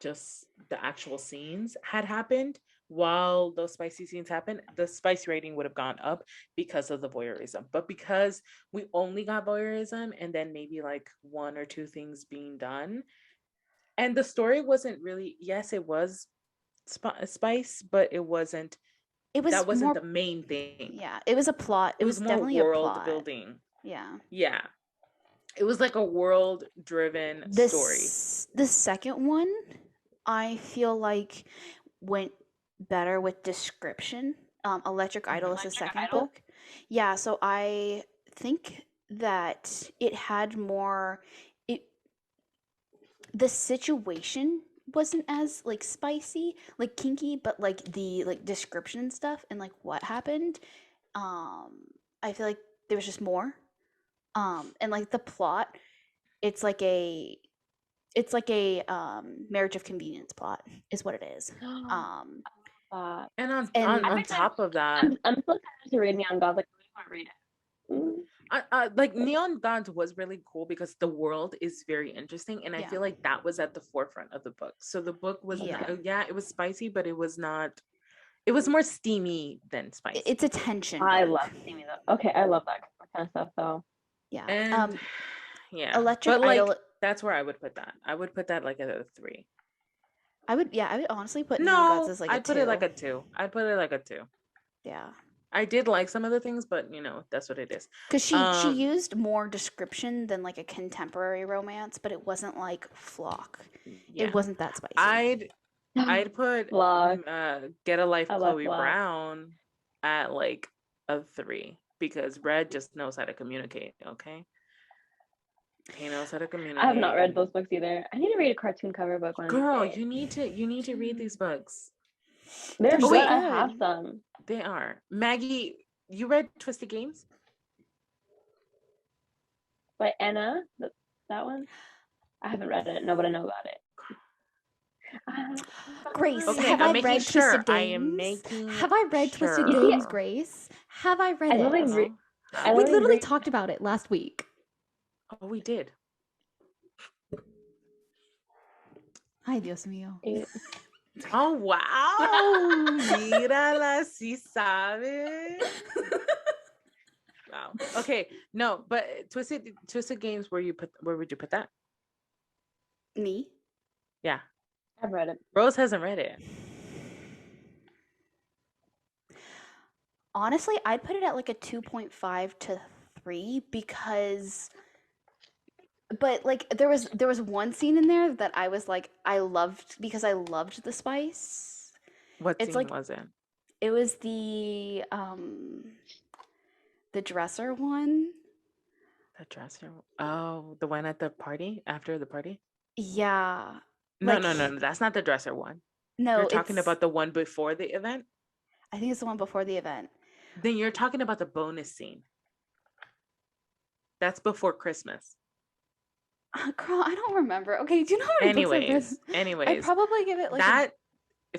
just the actual scenes had happened while those spicy scenes happened, the spice rating would have gone up because of the voyeurism. But because we only got voyeurism and then maybe like 1 or 2 things being done, and the story wasn't really, yes, it was spice, but it wasn't the main thing. Yeah, it was a plot. It was more definitely world a plot. building. Yeah. It was like a world-driven story. The second one, I feel like went better with description. Electric Idol is the second book. Yeah, so I think that it had more. The situation wasn't as like spicy, like kinky, but like the like description and stuff and like what happened. I feel like there was just more. And like the plot, it's like a marriage of convenience plot is what it is. And on top of that, I'm still excited to read Neon Gods. Like, I want to read it. Like Neon Gods was really cool because the world is very interesting, and I feel like that was at the forefront of the book. So the book was it was spicy, but it was not. It was more steamy than spicy. It's a tension. I love steamy though. Okay, I love that kind of stuff though. Yeah. And, Electric Idol That's where I would put that. I would put that like at a 3. I would honestly put Neon Gods No, as like a I'd 2. put it like a 2. I'd put it like a 2. Yeah. I did like some of the things, but that's what it is. Because she used more description than like a contemporary romance, but it wasn't like Flock. Yeah. It wasn't that spicy. I'd put Vlog. Get a Life I love Chloe Vlog. Brown at like a 3 because Red just knows how to communicate. Okay, he knows how to communicate. I have not read those books either. I need to read a cartoon cover book one Girl, day. you need to read these books. They're so good. I good. have some. They are. Maggie, you read Twisted Games? By Anna, that one. I haven't read it. No, but I know about it. Grace, Okay, have I'm I making read sure. Twisted Games? I am making Have I read Twisted sure. Games, Grace? Have I read I don't it? think We literally talked about it last week. Oh, we did. Ay, Dios mío. Oh, wow. Mírala, sí sabe. Wow. Okay. No, but Twisted Games, where would you put that? Me? Yeah. I've read it. Rose hasn't read it. Honestly, I'd put it at like a 2.5 to 3 because but like there was one scene in there that I was like I loved because I loved the spice. What It's scene like- was it? It was the dresser one. The dresser. Oh, the one at the party after the party? Yeah. No, Like- no. That's not the dresser one. No, You're talking it's- about the one before the event? I think it's the one before the event. Then you're talking about the bonus scene. That's before Christmas. Girl, I don't remember. Okay, do you know how many books I've read? Anyways, I'd probably give it like that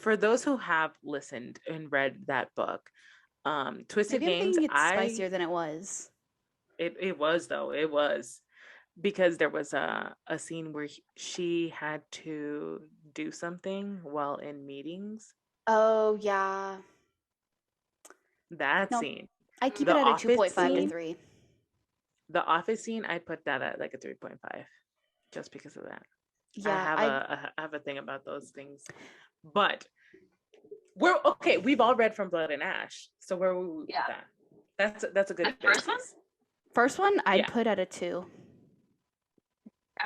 for those who have listened and read that book, Twisted maybe I'm Games, thinking it's spicier than it was. It was though. It was because there was a scene where she had to do something while in meetings. Oh yeah. That No, scene. I keep The it at a office 2.5 to scene? 3. The office scene, I'd put that at like a 3.5 just because of that. Yeah, I have a thing about those things. But we're okay, we've all read From Blood and Ash. So where would we put Yeah. that? That's a good The first one? basis. first one I'd Yeah. put at a 2.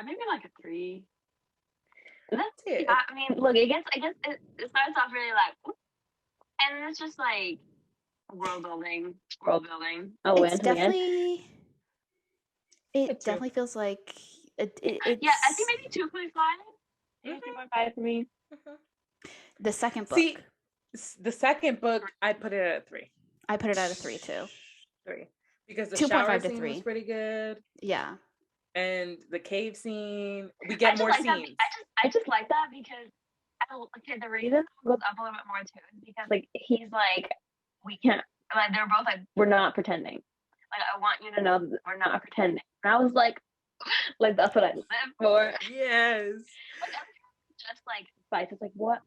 Maybe like a 3. That's Yeah. I mean, look, I guess it starts off really like, and it's just like world building. Oh, It's definitely A it 2. definitely feels like it's Yeah, I think maybe 2.5. Maybe 2.5 for me. the second book. See, the second book, I'd put it at a 3. I put it at a 3 too. 3. Because the 2.5 shower to scene 3. was pretty good. Yeah. And the cave scene, we I get just more like that- scenes. I just like that because the reason it goes up a little bit more too is because like he's like we can't like they're both like we're not pretending. Like I want you to know that we're not pretending. And I was like that's what I live for. Yes. Like everything just like spice. It's like what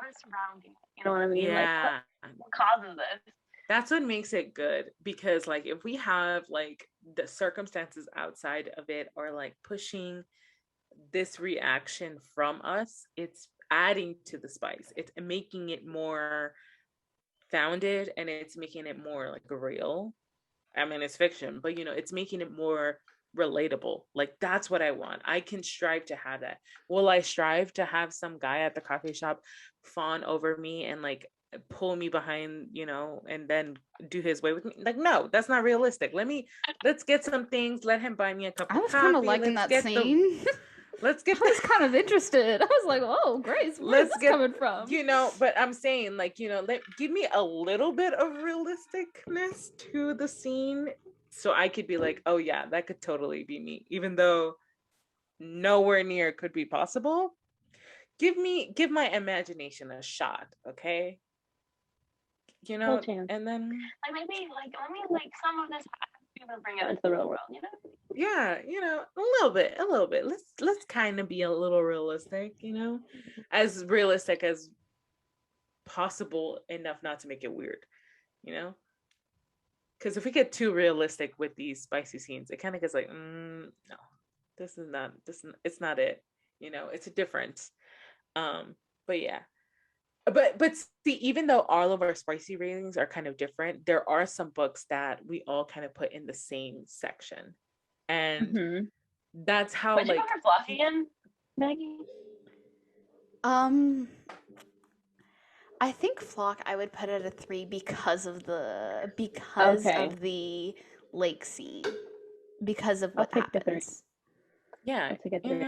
is surrounding it? You know what I mean? Yeah. Like what causes this? That's what makes it good, because like if we have like the circumstances outside of it or like pushing this reaction from us, it's adding to the spice. It's making it more founded and it's making it more like real. I mean, it's fiction, but it's making it more relatable. Like that's what I want. I can strive to have that. Will I strive to have some guy at the coffee shop fawn over me and like pull me behind, and then do his way with me? Like, no, that's not realistic. Let's get some things. Let him buy me a cup of I coffee. was kind of liking Let's that get scene. let's get I was kind of interested. I was like, "Oh, Grace, where's this coming from?" But I'm saying like, give me a little bit of realisticness to the scene so I could be like, oh yeah, that could totally be me, even though nowhere near could be possible. Give my imagination a shot, okay? Little chance. And then Like maybe like let me like some of this people bring it into the real world, yeah, a little bit. Let's kind of be a little realistic, as realistic as possible, enough not to make it weird, because if we get too realistic with these spicy scenes, it kind of gets like, no. it's not it. It's a difference. But yeah. But see, even though all of our spicy ratings are kind of different, there are some books that we all kind of put in the same section. And Mm-hmm. that's how What'd you like put for Flock again, Maggie? I think Flock I would put at a 3 because of the lake scene, because of what I'll take the 3. happens. yeah, I'll take a 3.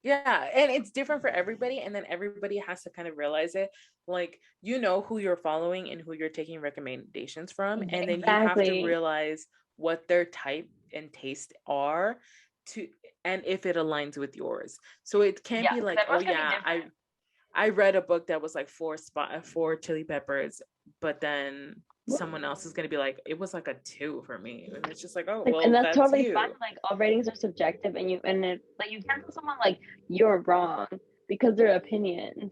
Yeah, and it's different for everybody, and then everybody has to kind of realize it. Like, who you're following and who you're taking recommendations from, and then you have to Exactly. realize what their type and taste are and if it aligns with yours. So it can't be like, oh yeah, I read a book that was like four chili peppers, but then someone else is gonna be like, it was like a 2 for me, and it's just like, oh well, and that's totally you. fine. Like, all ratings are subjective, and you can't tell someone like you're wrong because their opinion,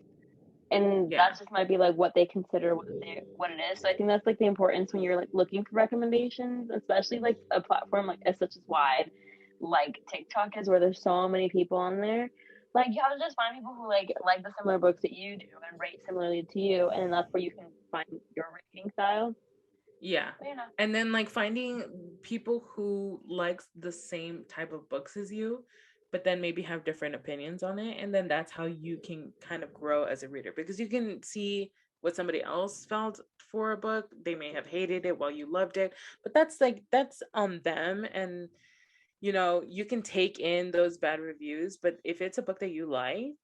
and that just might be like what they consider what it is. So I think that's like the importance when you're like looking for recommendations, especially like a platform like as such as wide, like TikTok is, where there's so many people on there. Like, you have to just find people who like the similar books that you do and rate similarly to you, and that's where you can find your rating style. Yeah. And then like finding people who likes the same type of books as you, but then maybe have different opinions on it, and then that's how you can kind of grow as a reader, because you can see what somebody else felt for a book. They may have hated it while you loved it, but that's on them. And you can take in those bad reviews, but if it's a book that you liked,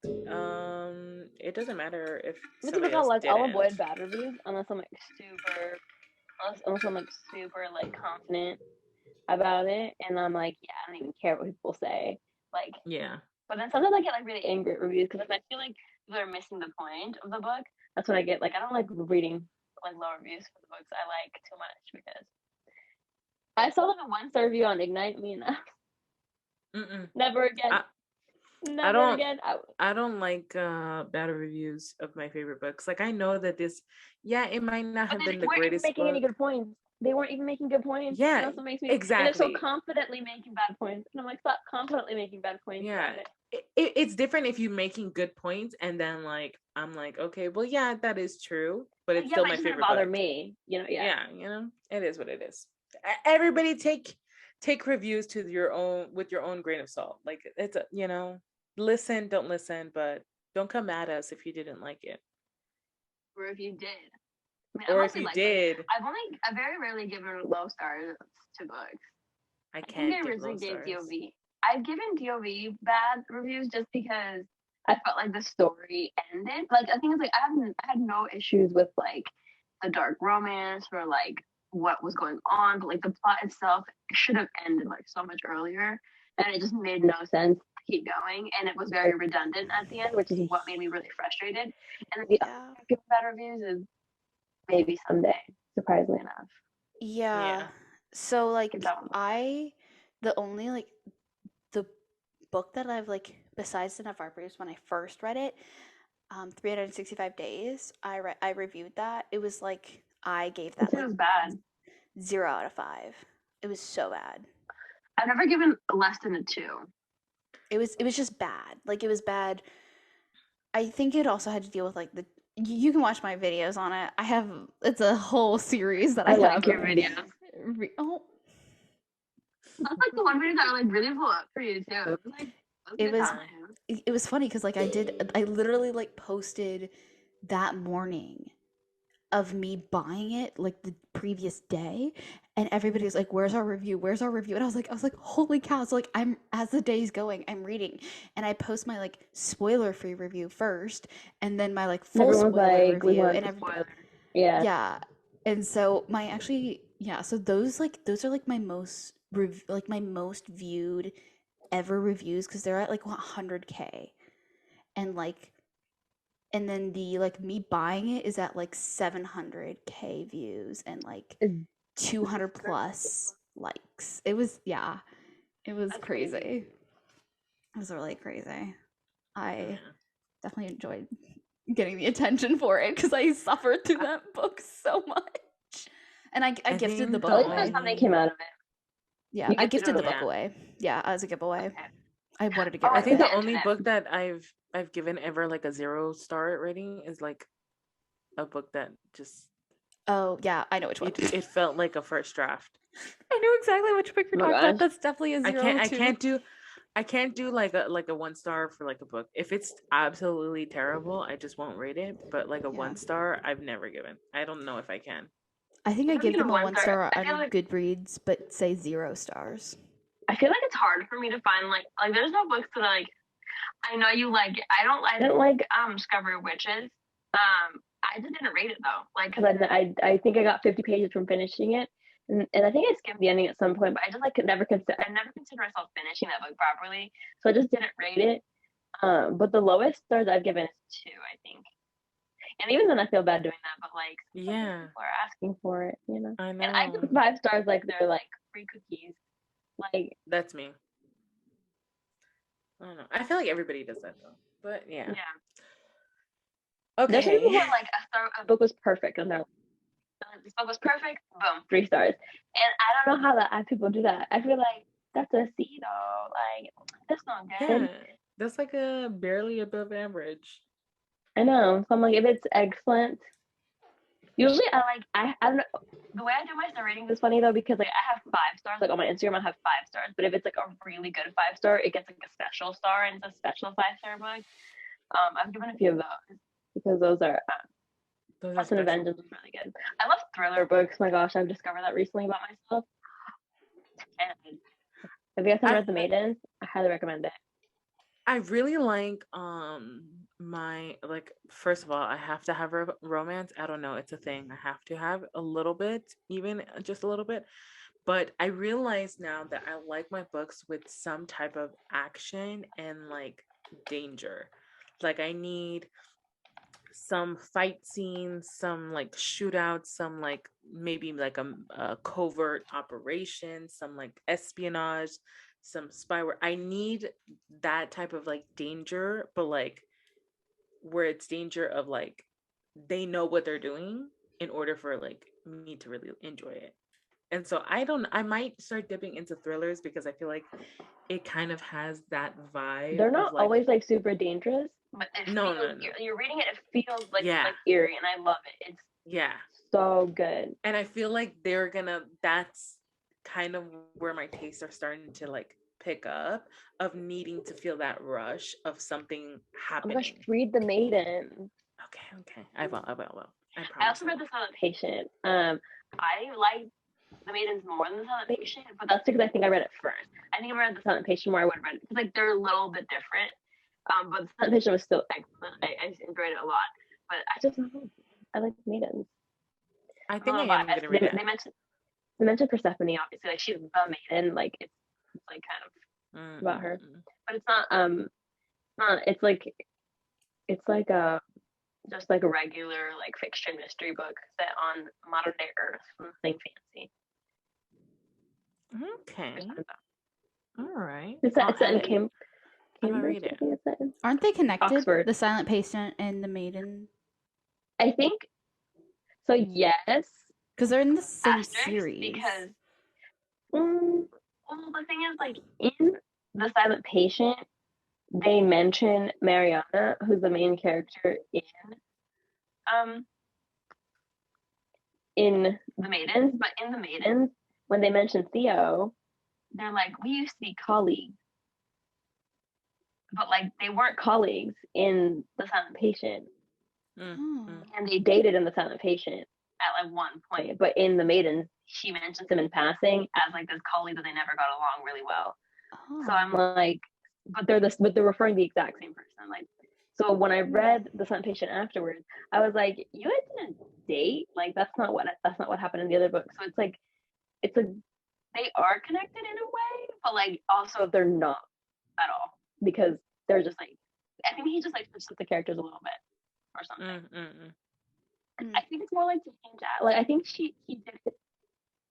it doesn't matter if somebody else didn't. I'll avoid bad reviews unless I'm like super like confident about it, and I'm like, yeah, I don't even care what people say. Like, yeah. But then sometimes I get like really angry at reviews because I feel like people are missing the point of the book. That's what I get. Like, I don't like reading like low reviews for the books I like too much, because I saw like a 1-star review on Ignite. Never again. Never again. I don't like bad reviews of my favorite books. Like, I know that it might not have been the greatest book. Any good points. They weren't even making good points. Yeah, that's what makes me exactly. And they're so confidently making bad points, and I'm like, stop confidently making bad points. Yeah, it's different if you're making good points, and then like I'm like, okay, well, yeah, that is true, but it's still my favorite. Bother me, Yeah, it is what it is. Everybody take reviews with your own grain of salt. Like, it's listen, don't listen, but don't come at us if you didn't like it, or if you did. I've very rarely given low stars to books. I can't give low originally gave stars. DOV. I've given DOV bad reviews just because I felt like the story ended. Like, I think it's like I had no issues with like the dark romance or like what was going on, but like the plot itself should have ended like so much earlier, and it just made no sense to keep going, and it was very redundant at the end, which is what made me really frustrated. And the other give bad reviews is Maybe Someday, surprisingly enough. Yeah. So like the only like the book that I've like besides the Nevarbrius, when I first read it, 365 Days, I reviewed that. It was like I gave that it was bad. 0 out of 5. It was so bad. I've never given less than a 2. It was just bad. Like, it was bad. I think it also had to deal with like you can watch my videos on it. It's a whole series that I have. Like your videos. Oh. That's like the one video that like really blew up for you too. It was funny because like I literally like posted that morning of me buying it like the previous day, and everybody was like, where's our review, and I was like, holy cow. So like, I'm, as the day's going, I'm reading, and I post my like spoiler free review first, and then my like full spoiler review, and everybody, yeah. And so so those are like my most most viewed ever reviews, because they're at like 100K, and then the like me buying it is at like 700K views and like 200 plus likes. It was That's crazy. It was really crazy. I definitely enjoyed getting the attention for it because I suffered through that book so much. And I gifted the book away. Something came out of it. Yeah, I gifted the book away. Yeah, as a giveaway. I wanted to get Oh, I rid think of the it. only book that I've given ever like a 0-star rating is like a book that just Oh yeah, I know which one. it felt like a first draft. I know exactly which book you're Oh my talking about. gosh. That's definitely a I 0 can't do like a 1-star for like a book. If it's absolutely terrible, I just won't rate it. But like a Yeah. 1-star, I've never given. I don't know if I can. I think I I'm give gonna them a one 1 star. star I on feel like Goodreads, but say 0 stars. I feel like it's hard for me to find like there's no books that I know you like. I didn't like Discovery Witches. I just didn't rate it though. Like because I think I got 50 pages from finishing it. And I think I skimmed the ending at some point, but I just like could never consider myself finishing that book properly. So I just didn't rate it. But the lowest stars I've given is 2, I think. And even then I feel bad doing that, but like Yeah, people are asking for it, you know. I And I know. give 5 stars like they're like free cookies. Like That's me. I don't know. I feel like everybody does that though. But yeah. yeah. There's some people who Okay. are like a book was perfect and they're like, this book was perfect, boom, 3 stars. And I don't know how people do that. I feel like that's a C though. Like that's not good. Yeah, that's like a barely above average. I know. So I'm like, if it's excellent, usually I don't know. The way I do my star rating is funny though because like I have 5 stars. Like on my Instagram, I have 5 stars. But if it's like a really good 5-star, it gets like a special star and it's a special 5-star book. I've given a few of those because those are Those are Austin special. Avengers is really good. I love thriller books. My gosh, I've discovered that recently about myself. And if you guys haven't read The Maidens, I highly recommend it. I really like my like first of all, I have to have romance. I don't know, it's a thing. I have to have a little bit, even just a little bit. But I realize now that I like my books with some type of action and like danger. Like I need some fight scenes, some like shootouts, some like maybe like a covert operation, some like espionage, some spyware. I need that type of like danger, but like where it's danger of like they know what they're doing in order for like me to really enjoy it. And so I might start dipping into thrillers because I feel like it kind of has that vibe They're of not like always like super dangerous, but it no, feels, no, no. you're reading it, it feels like Yeah. eerie, and I love it. It's Yeah. so good. And I feel like that's kind of where my tastes are starting to like pick up of needing to feel that rush of something Oh my happening. gosh, read The Maiden. Okay. I will. I promise. I also read The Silent Patient. I like The Maidens more than The Silent Patient, but that's because I think I read it first. I think I read The Silent Patient more I would have read it because like they're a little bit different. But The Silent Patient was still excellent. I enjoyed it a lot. But I just I like The Maidens. I think I am gonna read it. They mentioned Persephone, obviously, like she's the maiden, like it's like kind of about her, but it's not. It's like a just like a regular like fiction mystery book set on modern day Earth. Nothing fancy. Okay. All right. It's set in Cambridge. Read it. I think it's set in Aren't they connected? Oxford. The Silent Patient and the Maiden? I think so. Yes, because they're in the same Asterisk, series. Because well, the thing is, like in The Silent Patient, they mention Mariana, who's the main character in The Maidens, but in The Maidens, when they mention Theo, they're like, we used to be colleagues. But like they weren't colleagues in The Silent Patient. And they dated in The Silent Patient at like one point. But in The Maidens, she mentions him in passing as like this colleague that they never got along really well. So I'm like, but they're referring to the exact same person. Like, so when I read The Silent Patient afterwards, I was like, you guys didn't date? Like that's not what happened in the other book. So it's like they are connected in a way, but like also they're not at all because they're just like, I think he just like switched up the characters a little bit or something. I think it's more like to hint at, like I think he did it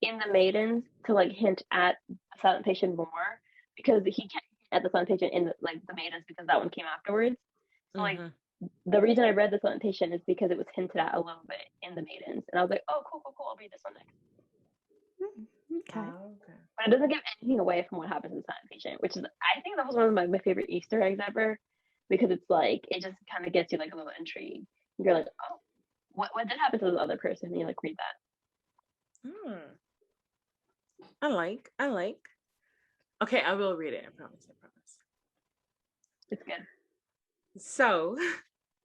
in The Maidens to like hint at The Silent Patient more because he can't hint at The Silent Patient in The Maidens because that one came afterwards. So like the reason I read The Silent Patient is because it was hinted at a little bit in The Maidens, and I was like, oh cool, I'll read this one next. Okay. Okay. But it doesn't give anything away from what happens in Silent Patient, which is, I think that was one of my favorite Easter eggs ever, because it's like, it just kind of gets you like a little intrigue. You're like, oh, what did happen to the other person? And you like read that. I like. Okay, I will read it. I promise. It's good. So,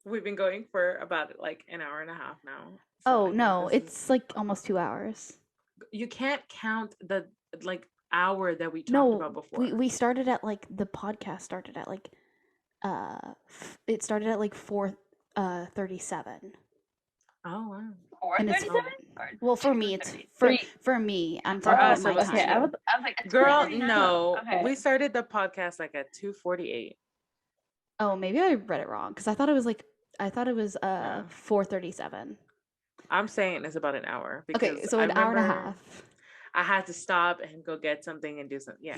we've been going for about like an hour and a half now. So I Oh think no, this it's like almost 2 hours. you can't count the like hour that we talked No, about before. we started at like the podcast started at like it started at like 4:37. Oh wow. And it's 4:37? well for me it's for me I'm For talking us, about it my was time. Okay, I was like, it's Girl, 4:49. no. Okay. We started the podcast like at 2:48. Oh, maybe I read it wrong because I thought it was 4:37. I'm saying it's about an hour because Okay, so I an hour and a remember half. I had to stop and go get something and do something. Yeah,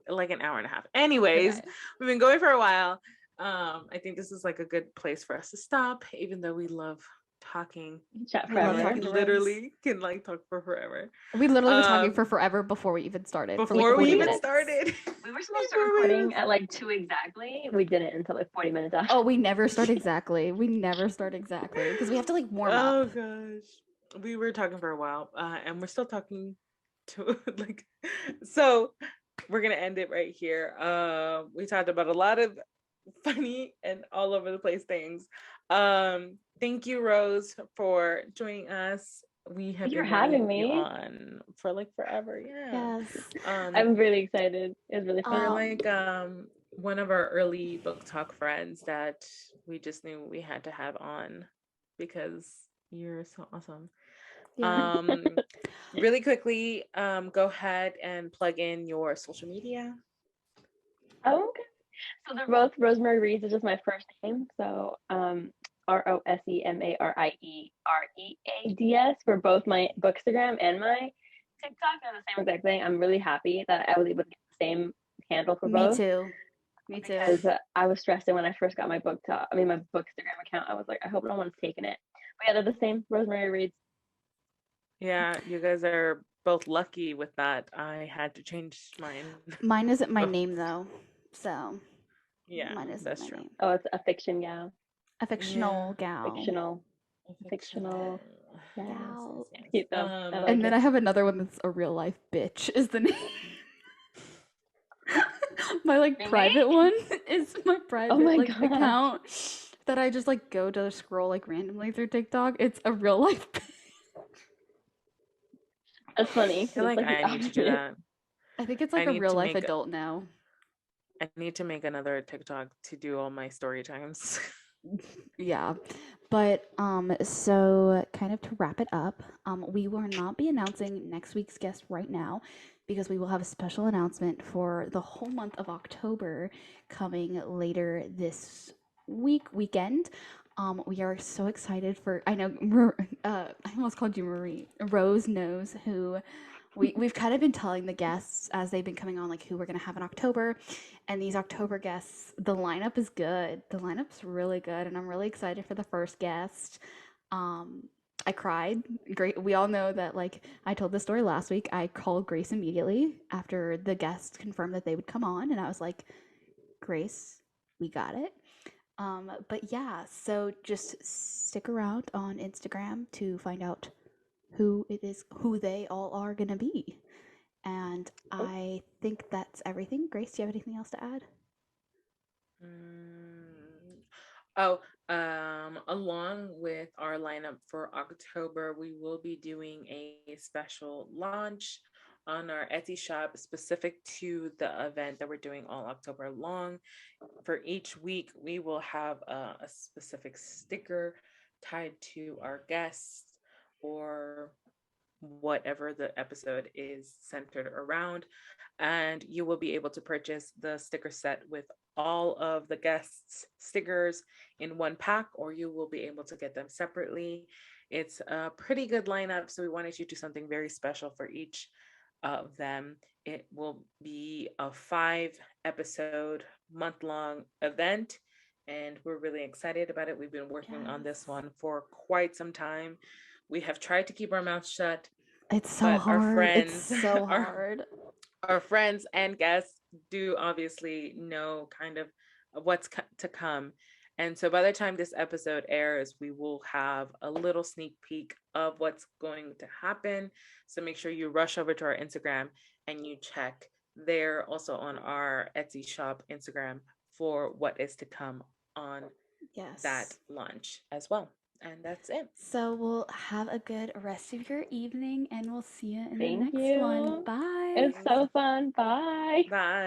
like an hour and a half. Anyways, Okay. we've been going for a while. I think this is like a good place for us to stop, even though we love talking. Chat We love forever. talking to Literally can like talk for forever. We literally were talking Um, for forever before we even started. for Before like we 40 even minutes. started. We were supposed to Before we recording even- at like 2 exactly. We didn't until like 40 minutes after. Oh, we never start exactly. We never start exactly because we have to like warm Oh up. gosh, we were talking for a while, and we're still talking to like. So we're gonna end it right here. We talked about a lot of funny and all over the place things. Thank you, Rose, for joining us. We have Thank you been for having wanting you me. on for like forever. Yeah. Yes. I'm really excited. It was really fun. You're like one of our early book talk friends that we just knew we had to have on because you're so awesome. Yeah. Really quickly, go ahead and plug in your social media. Oh, okay. So they're both Rosemary Reads is just my first name. So ROSEMARIEREADS for both my Bookstagram and my TikTok. They're the same exact thing. I'm really happy that I was able to get the same handle for Me both. too. Me too. Because I was stressing when I first got my my Bookstagram account. I was like, I hope no one's taken it. But yeah, they're the same. Rosemary Reads. Yeah, you guys are both lucky with that. I had to change mine. Mine isn't my Oh. name though, so Yeah, mine isn't that's my true. name. Oh, it's a fiction gal. A fictional gal. Fictional. Gal. It's cute though. I like And then it. I have another one that's a real life bitch is the name. My like Really? private one is my private my like gosh. account that I just like go to scroll like randomly through TikTok. It's a real life bitch. That's funny. I feel like the I need to do opposite. that. I think it's I like a need real to life make- adult now. I need to make another TikTok to do all my story times. Yeah. But so kind of to wrap it up, we will not be announcing next week's guest right now because we will have a special announcement for the whole month of October coming later this weekend. We are so excited for I know I almost called you Marie. Rose knows who we've kind of been telling the guests as they've been coming on like who we're going to have in October, and these October guests, the lineup is good. The lineup's really good, and I'm really excited for the first guest. I cried. Great. We all know that like I told the story last week. I called Grace immediately after the guests confirmed that they would come on, and I was like, Grace, we got it. But yeah, so just stick around on Instagram to find out who they all are gonna be. And I think that's everything. Grace, do you have anything else to add? Along with our lineup for October, we will be doing a special launch on our Etsy shop specific to the event that we're doing all October long. For each week, we will have a specific sticker tied to our guests or whatever the episode is centered around, and you will be able to purchase the sticker set with all of the guests' stickers in one pack, or you will be able to get them separately. It's a pretty good lineup, so we wanted you to do something very special for each of them. It will be a 5-episode month-long event, and we're really excited about it. We've been working on this one for quite some time. We have tried to keep our mouths shut, It's so but our hard. friends, It's so our hard. our friends and guests do obviously know kind of what's to come. And so by the time this episode airs, we will have a little sneak peek of what's going to happen. So make sure you rush over to our Instagram and you check there, also on our Etsy shop Instagram, for what is to come on Yes. that launch as well. And that's it. So we'll have a good rest of your evening and we'll see you in the Thank next one. you. Bye. It's so fun. Bye. Bye.